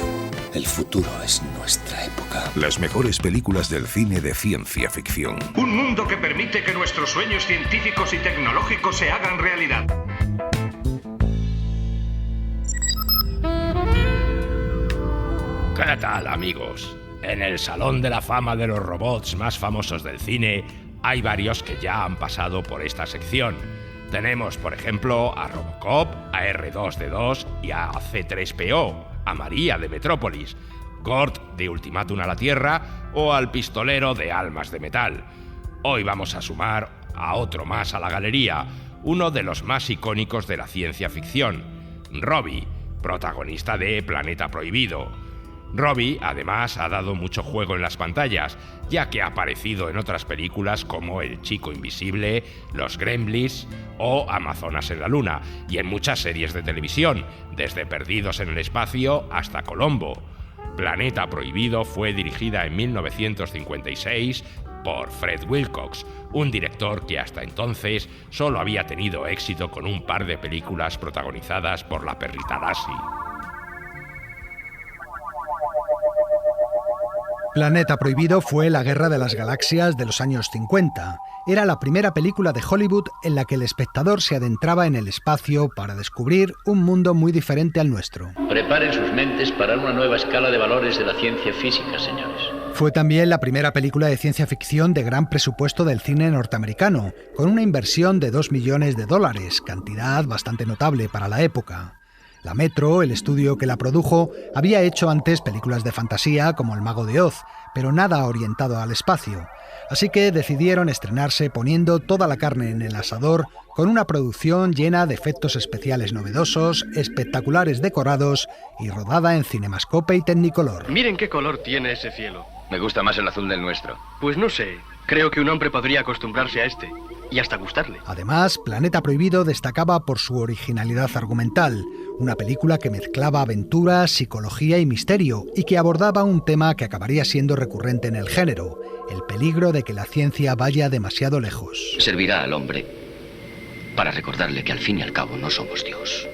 S9: El futuro es nuestra época.
S2: Las mejores películas del cine de ciencia ficción.
S12: Un mundo que permite que nuestros sueños científicos y tecnológicos se hagan realidad.
S11: ¿Qué tal, amigos? En el Salón de la Fama de los robots más famosos del cine hay varios que ya han pasado por esta sección. Tenemos, por ejemplo, a Robocop, a R2-D2 y a C-3PO, a María de Metrópolis, Gord de Ultimátum a la Tierra o al pistolero de Almas de Metal. Hoy vamos a sumar a otro más a la galería, uno de los más icónicos de la ciencia ficción, Robbie, protagonista de Planeta Prohibido. Robbie, además, ha dado mucho juego en las pantallas, ya que ha aparecido en otras películas como El Chico Invisible, Los Gremlins o Amazonas en la Luna, y en muchas series de televisión, desde Perdidos en el Espacio hasta Colombo. Planeta Prohibido fue dirigida en 1956 por Fred Wilcox, un director que hasta entonces solo había tenido éxito con un par de películas protagonizadas por la perrita Lassie.
S4: Planeta Prohibido fue la Guerra de las Galaxias de los años 50. Era la primera película de Hollywood en la que el espectador se adentraba en el espacio para descubrir un mundo muy diferente al nuestro.
S17: Preparen sus mentes para una nueva escala de valores de la ciencia física, señores.
S4: Fue también la primera película de ciencia ficción de gran presupuesto del cine norteamericano, con una inversión de $2 millones, cantidad bastante notable para la época. La Metro, el estudio que la produjo, había hecho antes películas de fantasía como El Mago de Oz, pero nada orientado al espacio. Así que decidieron estrenarse poniendo toda la carne en el asador, con una producción llena de efectos especiales novedosos, espectaculares decorados y rodada en Cinemascope y Technicolor.
S13: Miren qué color tiene ese cielo.
S10: Me gusta más el azul del nuestro.
S13: Pues no sé, creo que un hombre podría acostumbrarse a este. Y hasta gustarle.
S4: Además, Planeta Prohibido destacaba por su originalidad argumental, una película que mezclaba aventura, psicología y misterio, y que abordaba un tema que acabaría siendo recurrente en el género, el peligro de que la ciencia vaya demasiado lejos.
S17: Servirá al hombre para recordarle que al fin y al cabo no somos Dios.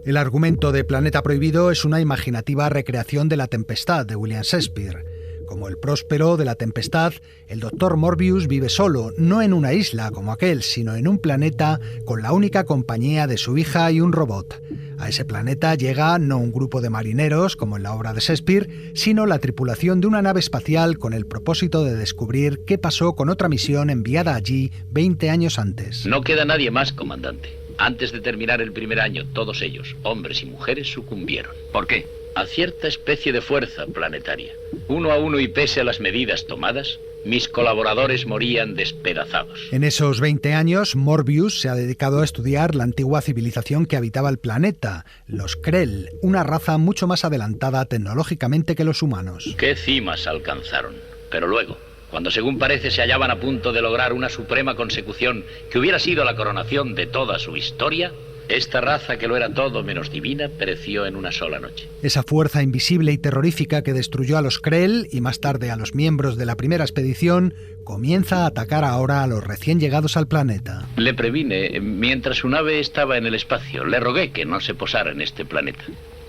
S4: El argumento de Planeta Prohibido es una imaginativa recreación de La Tempestad de William Shakespeare. Como el próspero de La Tempestad, el Dr. Morbius vive solo, no en una isla como aquel, sino en un planeta con la única compañía de su hija y un robot. A ese planeta llega no un grupo de marineros, como en la obra de Shakespeare, sino la tripulación de una nave espacial con el propósito de descubrir qué pasó con otra misión enviada allí 20 años antes.
S17: No queda nadie más, comandante. Antes de terminar el primer año, todos ellos, hombres y mujeres, sucumbieron. ¿Por qué? A cierta especie de fuerza planetaria. Uno a uno y pese a las medidas tomadas, mis colaboradores morían despedazados.
S4: En esos 20 años, Morbius se ha dedicado a estudiar la antigua civilización que habitaba el planeta, los Krell, una raza mucho más adelantada tecnológicamente que los humanos.
S17: ¿Qué cimas alcanzaron? Pero luego, cuando según parece se hallaban a punto de lograr una suprema consecución que hubiera sido la coronación de toda su historia, esta raza que lo era todo menos divina pereció en una sola noche.
S4: Esa fuerza invisible y terrorífica que destruyó a los Krell y más tarde a los miembros de la primera expedición comienza a atacar ahora a los recién llegados al planeta.
S17: Le previne mientras su nave estaba en el espacio. Le rogué que no se posara en este planeta.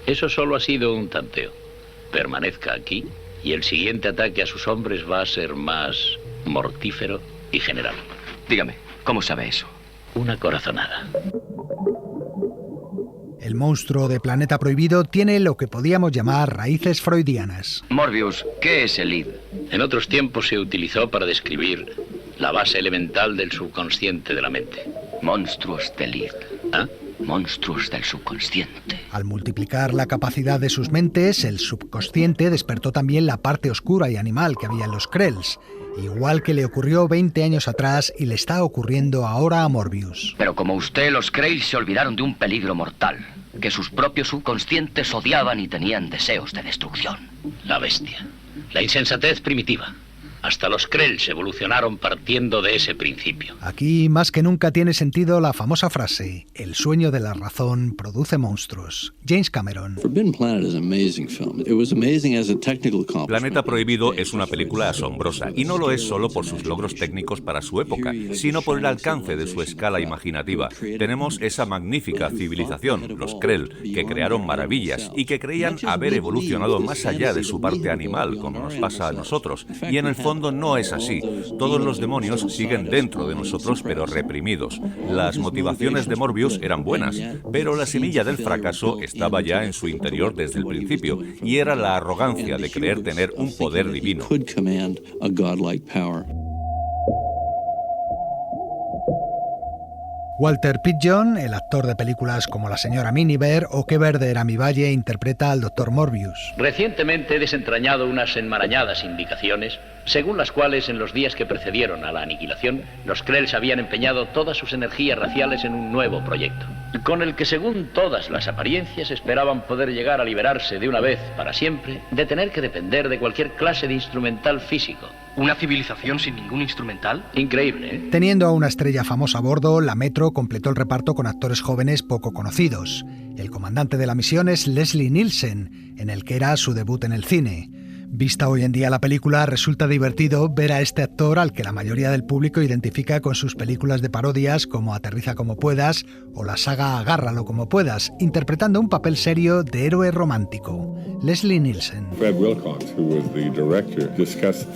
S17: Eso solo ha sido un tanteo. Permanezca aquí y el siguiente ataque a sus hombres va a ser más mortífero y general.
S10: Dígame, ¿cómo sabe eso?
S17: Una corazonada.
S4: El monstruo de Planeta Prohibido tiene lo que podíamos llamar raíces freudianas.
S10: Morbius, ¿qué es el id?
S17: En otros tiempos se utilizó para describir la base elemental del subconsciente de la mente.
S10: Monstruos del id.
S17: ¿Ah?
S10: Monstruos del subconsciente.
S4: Al multiplicar la capacidad de sus mentes, el subconsciente despertó también la parte oscura y animal que había en los Krells, igual que le ocurrió 20 años atrás y le está ocurriendo ahora a Morbius.
S10: Pero como usted, los Krells se olvidaron de un peligro mortal, que sus propios subconscientes odiaban y tenían deseos de destrucción.
S17: La bestia. La insensatez primitiva. Hasta los Krells evolucionaron partiendo de ese principio.
S4: Aquí más que nunca tiene sentido la famosa frase: el sueño de la razón produce monstruos. James Cameron.
S8: Planeta Prohibido es una película asombrosa, y no lo es solo por sus logros técnicos para su época, sino por el alcance de su escala imaginativa. Tenemos esa magnífica civilización, los Krell, que crearon maravillas y que creían haber evolucionado más allá de su parte animal, como nos pasa a nosotros, y en el fondo no es así. Todos los demonios siguen dentro de nosotros, pero reprimidos. Las motivaciones de Morbius eran buenas, pero la semilla del fracaso estaba ya en su interior desde el principio, y era la arrogancia de creer tener un poder divino.
S4: Walter Pidgeon, el actor de películas como La señora Miniver o Qué verde era mi valle, interpreta al Dr. Morbius.
S17: Recientemente he desentrañado unas enmarañadas indicaciones, según las cuales en los días que precedieron a la aniquilación, los Krells habían empeñado todas sus energías raciales en un nuevo proyecto, con el que según todas las apariencias esperaban poder llegar a liberarse de una vez para siempre de tener que depender de cualquier clase de instrumental físico.
S13: ¿Una civilización sin ningún instrumental?
S17: Increíble, ¿eh?
S4: Teniendo a una estrella famosa a bordo, la Metro completó el reparto con actores jóvenes poco conocidos. El comandante de la misión es Leslie Nielsen, en el que era su debut en el cine. Vista hoy en día la película, resulta divertido ver a este actor al que la mayoría del público identifica con sus películas de parodias como Aterriza como puedas o la saga Agárralo como puedas, interpretando un papel serio de héroe romántico. Leslie Nielsen.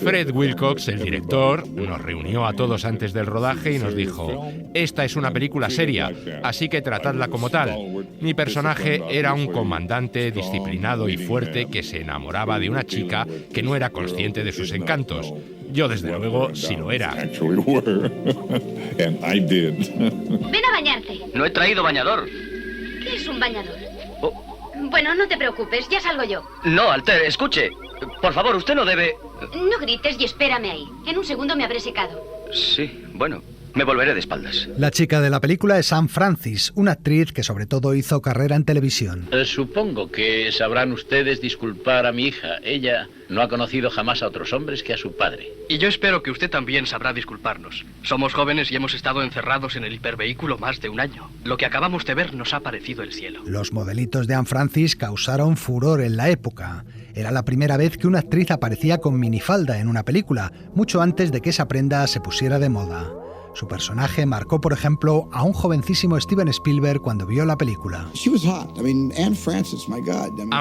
S11: Fred Wilcox, el director, nos reunió a todos antes del rodaje y nos dijo: esta es una película seria, así que tratadla como tal. Mi personaje era un comandante disciplinado y fuerte que se enamoraba de una chica que no era consciente de sus encantos. Yo, desde luego, sí lo era.
S14: Ven a bañarte.
S13: No he traído bañador.
S14: ¿Qué es un bañador? Bueno, no te preocupes, ya salgo yo.
S13: No, Alter, escuche. Por favor, usted no debe...
S14: No grites y espérame ahí. En un segundo me habré secado.
S13: Sí, bueno, me volveré de espaldas.
S4: La chica de la película es Anne Francis, una actriz que sobre todo hizo carrera en televisión.
S17: Supongo que sabrán ustedes disculpar a mi hija. Ella no ha conocido jamás a otros hombres que a su padre.
S13: Y yo espero que usted también sabrá disculparnos. Somos jóvenes y hemos estado encerrados en el hipervehículo más de un año. Lo que acabamos de ver nos ha parecido el cielo.
S4: Los modelitos de Anne Francis causaron furor en la época. Era la primera vez que una actriz aparecía con minifalda en una película, mucho antes de que esa prenda se pusiera de moda. Su personaje marcó, por ejemplo, a un jovencísimo Steven Spielberg cuando vio la película.
S11: Anne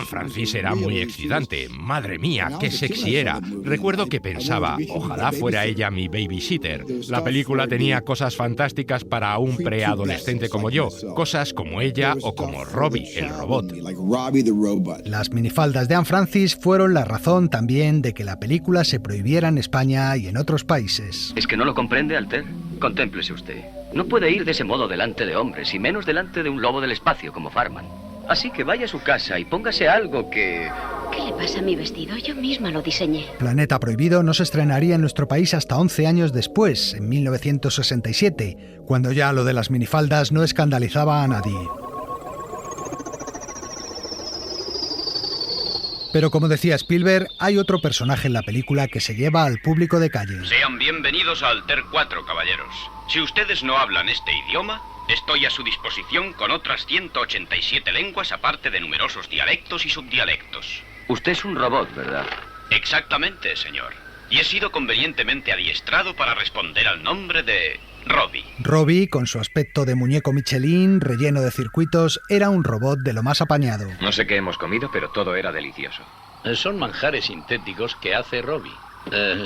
S11: Francis era muy excitante. Madre mía, qué sexy era. Recuerdo que pensaba, ojalá fuera ella mi babysitter. La película tenía cosas fantásticas para un preadolescente como yo. Cosas como ella o como Robbie, el robot.
S4: Las minifaldas de Anne Francis fueron la razón también de que la película se prohibiera en España y en otros países.
S13: ¿Es que no lo comprende, Alter? Contémplese usted. No puede ir de ese modo delante de hombres, y menos delante de un lobo del espacio como Farman. Así que vaya a su casa y póngase algo que...
S14: ¿Qué le pasa a mi vestido? Yo misma lo diseñé.
S4: Planeta Prohibido no se estrenaría en nuestro país hasta 11 años después, en 1967, cuando ya lo de las minifaldas no escandalizaba a nadie. Pero como decía Spielberg, hay otro personaje en la película que se lleva al público de calle.
S15: Sean bienvenidos a Alter 4, caballeros. Si ustedes no hablan este idioma, estoy a su disposición con otras 187 lenguas, aparte de numerosos dialectos y subdialectos.
S13: Usted es un robot, ¿verdad?
S15: Exactamente, señor. Y he sido convenientemente adiestrado para responder al nombre de... Robbie.
S4: Robbie, con su aspecto de muñeco Michelin, relleno de circuitos, era un robot de lo más apañado.
S10: No sé qué hemos comido, pero todo era delicioso.
S17: Son manjares sintéticos que hace Robbie.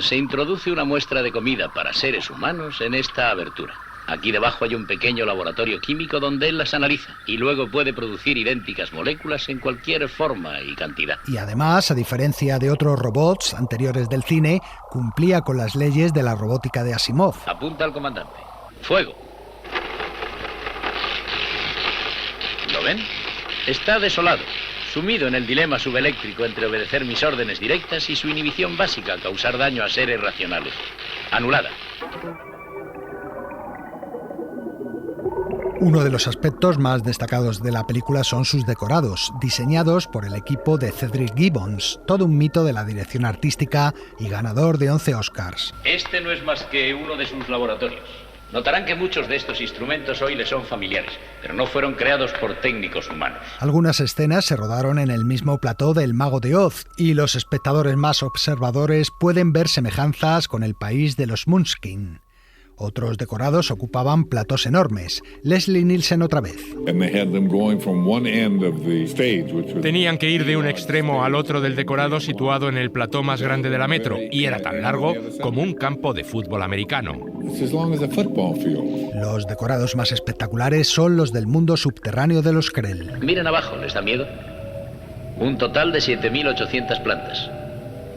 S17: Se introduce una muestra de comida para seres humanos en esta abertura. Aquí debajo hay un pequeño laboratorio químico donde él las analiza y luego puede producir idénticas moléculas en cualquier forma y cantidad.
S4: Y además, a diferencia de otros robots anteriores del cine, cumplía con las leyes de la robótica de Asimov.
S17: Apunta al comandante. ¡Fuego! ¿Lo ven? Está desolado, sumido en el dilema subeléctrico entre obedecer mis órdenes directas y su inhibición básica, causar daño a seres racionales. Anulada.
S4: Uno de los aspectos más destacados de la película son sus decorados, diseñados por el equipo de Cedric Gibbons, todo un mito de la dirección artística y ganador de 11 Oscars.
S17: Este no es más que uno de sus laboratorios. Notarán que muchos de estos instrumentos hoy les son familiares, pero no fueron creados por técnicos humanos.
S4: Algunas escenas se rodaron en el mismo plató del Mago de Oz, y los espectadores más observadores pueden ver semejanzas con el país de los Munchkin. Otros decorados ocupaban platós enormes. Leslie Nielsen otra vez.
S11: Tenían que ir de un extremo al otro del decorado situado en el plató más grande de la metro, y era tan largo como un campo de fútbol americano.
S4: Los decorados más espectaculares son los del mundo subterráneo de los Krell.
S17: Miren abajo, ¿les da miedo? Un total de 7.800 plantas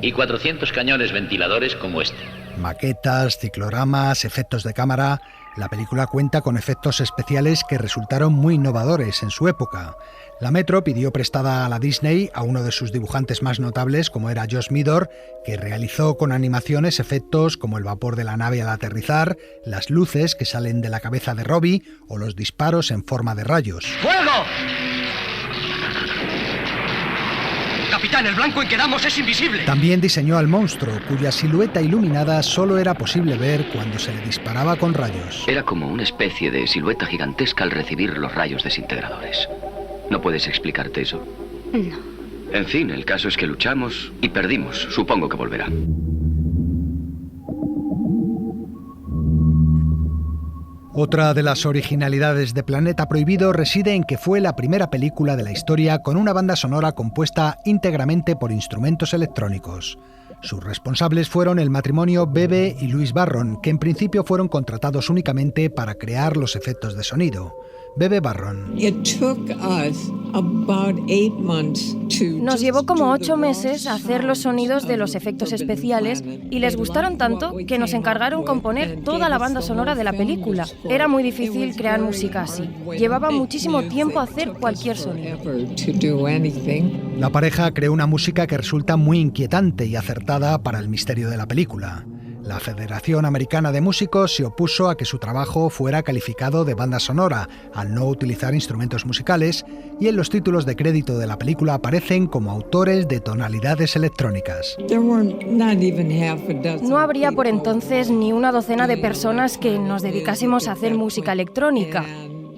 S17: y 400 cañones ventiladores como este.
S4: Maquetas, cicloramas, efectos de cámara. La película cuenta con efectos especiales que resultaron muy innovadores en su época. La Metro pidió prestada a la Disney a uno de sus dibujantes más notables, como era Josh Midor, que realizó con animaciones efectos como el vapor de la nave al aterrizar, las luces que salen de la cabeza de Robbie o los disparos en forma de rayos.
S16: ¡Fuego! Capitán, el blanco en que damos es invisible.
S4: También diseñó al monstruo, cuya silueta iluminada solo era posible ver cuando se le disparaba con rayos.
S13: Era como una especie de silueta gigantesca al recibir los rayos desintegradores. ¿No puedes explicarte eso?
S14: No.
S13: En fin, el caso es que luchamos y perdimos. Supongo que volverá.
S4: Otra de las originalidades de Planeta Prohibido reside en que fue la primera película de la historia con una banda sonora compuesta íntegramente por instrumentos electrónicos. Sus responsables fueron el matrimonio Bebe y Louis Barron, que en principio fueron contratados únicamente para crear los efectos de sonido. Bebe Barron.
S18: Nos llevó como 8 meses hacer los sonidos de los efectos especiales y les gustaron tanto que nos encargaron componer toda la banda sonora de la película. Era muy difícil crear música así. Llevaba muchísimo tiempo hacer cualquier sonido.
S4: La pareja creó una música que resulta muy inquietante y acertada para el misterio de la película. La Federación Americana de Músicos se opuso a que su trabajo fuera calificado de banda sonora, al no utilizar instrumentos musicales, y en los títulos de crédito de la película aparecen como autores de tonalidades electrónicas.
S18: No habría por entonces ni una docena de personas que nos dedicásemos a hacer música electrónica.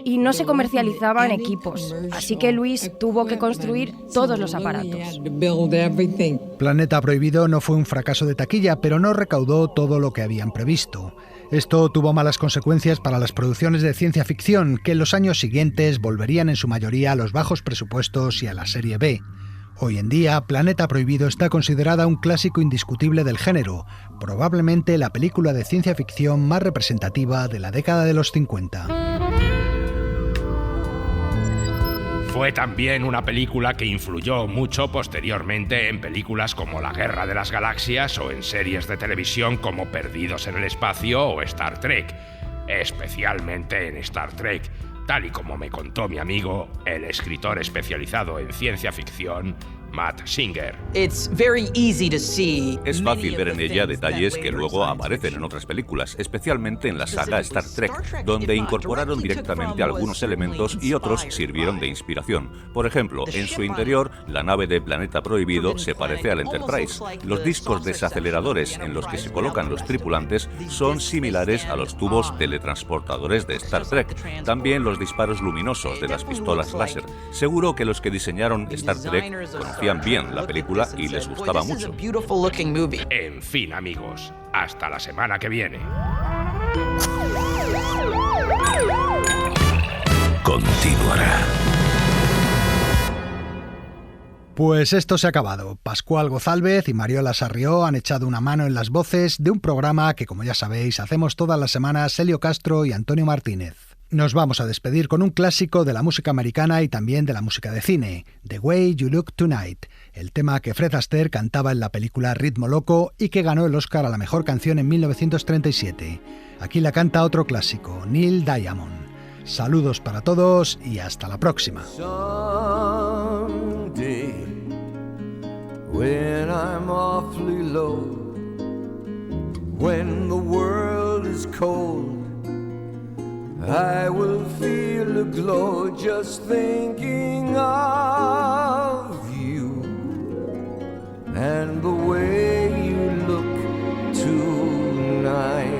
S18: Y no se comercializaban equipos, así que Luis tuvo que construir todos los aparatos.
S4: Planeta Prohibido no fue un fracaso de taquilla, pero no recaudó todo lo que habían previsto. Esto tuvo malas consecuencias para las producciones de ciencia ficción, que en los años siguientes volverían en su mayoría a los bajos presupuestos y a la serie B. Hoy en día, Planeta Prohibido está considerada un clásico indiscutible del género, probablemente la película de ciencia ficción más representativa de la década de los 50.
S11: Fue también una película que influyó mucho posteriormente en películas como La Guerra de las Galaxias o en series de televisión como Perdidos en el Espacio o Star Trek, especialmente en Star Trek, tal y como me contó mi amigo, el escritor especializado en ciencia ficción, Matt Singer.
S8: Es fácil ver en ella detalles que luego aparecen en otras películas, especialmente en la saga Star Trek, donde incorporaron directamente algunos elementos y otros sirvieron de inspiración. Por ejemplo, en su interior, la nave de Planeta Prohibido se parece al Enterprise. Los discos desaceleradores en los que se colocan los tripulantes son similares a los tubos teletransportadores de Star Trek. También los disparos luminosos de las pistolas láser. Seguro que los que diseñaron Star Trek conocían bien la película y les gustaba mucho.
S11: En fin, amigos, hasta la semana que viene.
S2: Continuará.
S4: Pues esto se ha acabado. Pascual Gozálvez y Mariola Sarrió han echado una mano en las voces de un programa que, como ya sabéis, hacemos todas las semanas Helio Castro y Antonio Martínez. Nos vamos a despedir con un clásico de la música americana y también de la música de cine, The Way You Look Tonight, el tema que Fred Astaire cantaba en la película Ritmo Loco y que ganó el Oscar a la mejor canción en 1937. Aquí la canta otro clásico, Neil Diamond. Saludos para todos y hasta la próxima.
S30: Someday, when I'm awfully low, when the world is cold,
S3: I will feel a glow just thinking of you and the way you look tonight.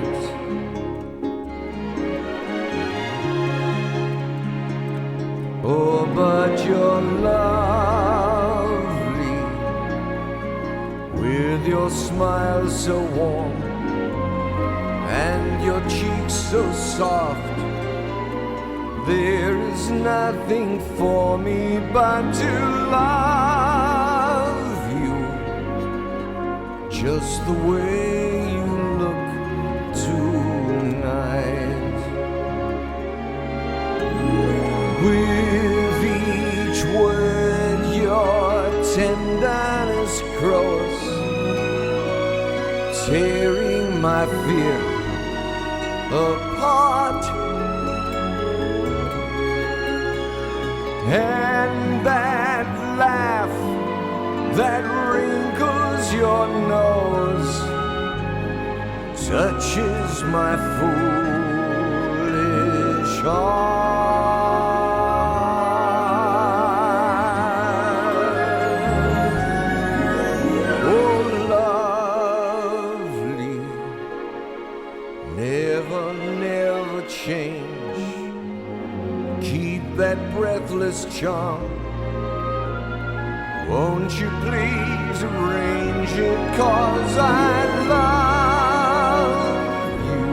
S3: Oh, but you're lovely with your smile so warm and your cheeks so soft. There is nothing for me but to love you just the way you look tonight. With each word your tenderness grows, tearing my fear apart. And that laugh that wrinkles your nose touches my foolish heart. Oh, lovely, never, never change. Keep that breathless charm. Won't you please arrange it, 'cause I love you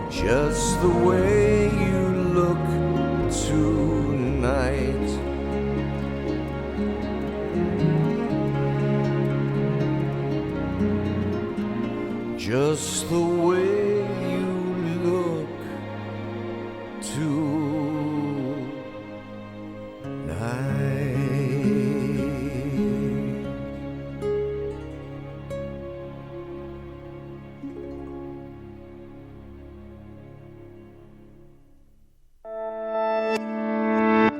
S3: just the way you look tonight. Just the way you look tonight.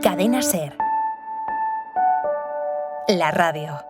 S20: Cadena SER. La radio.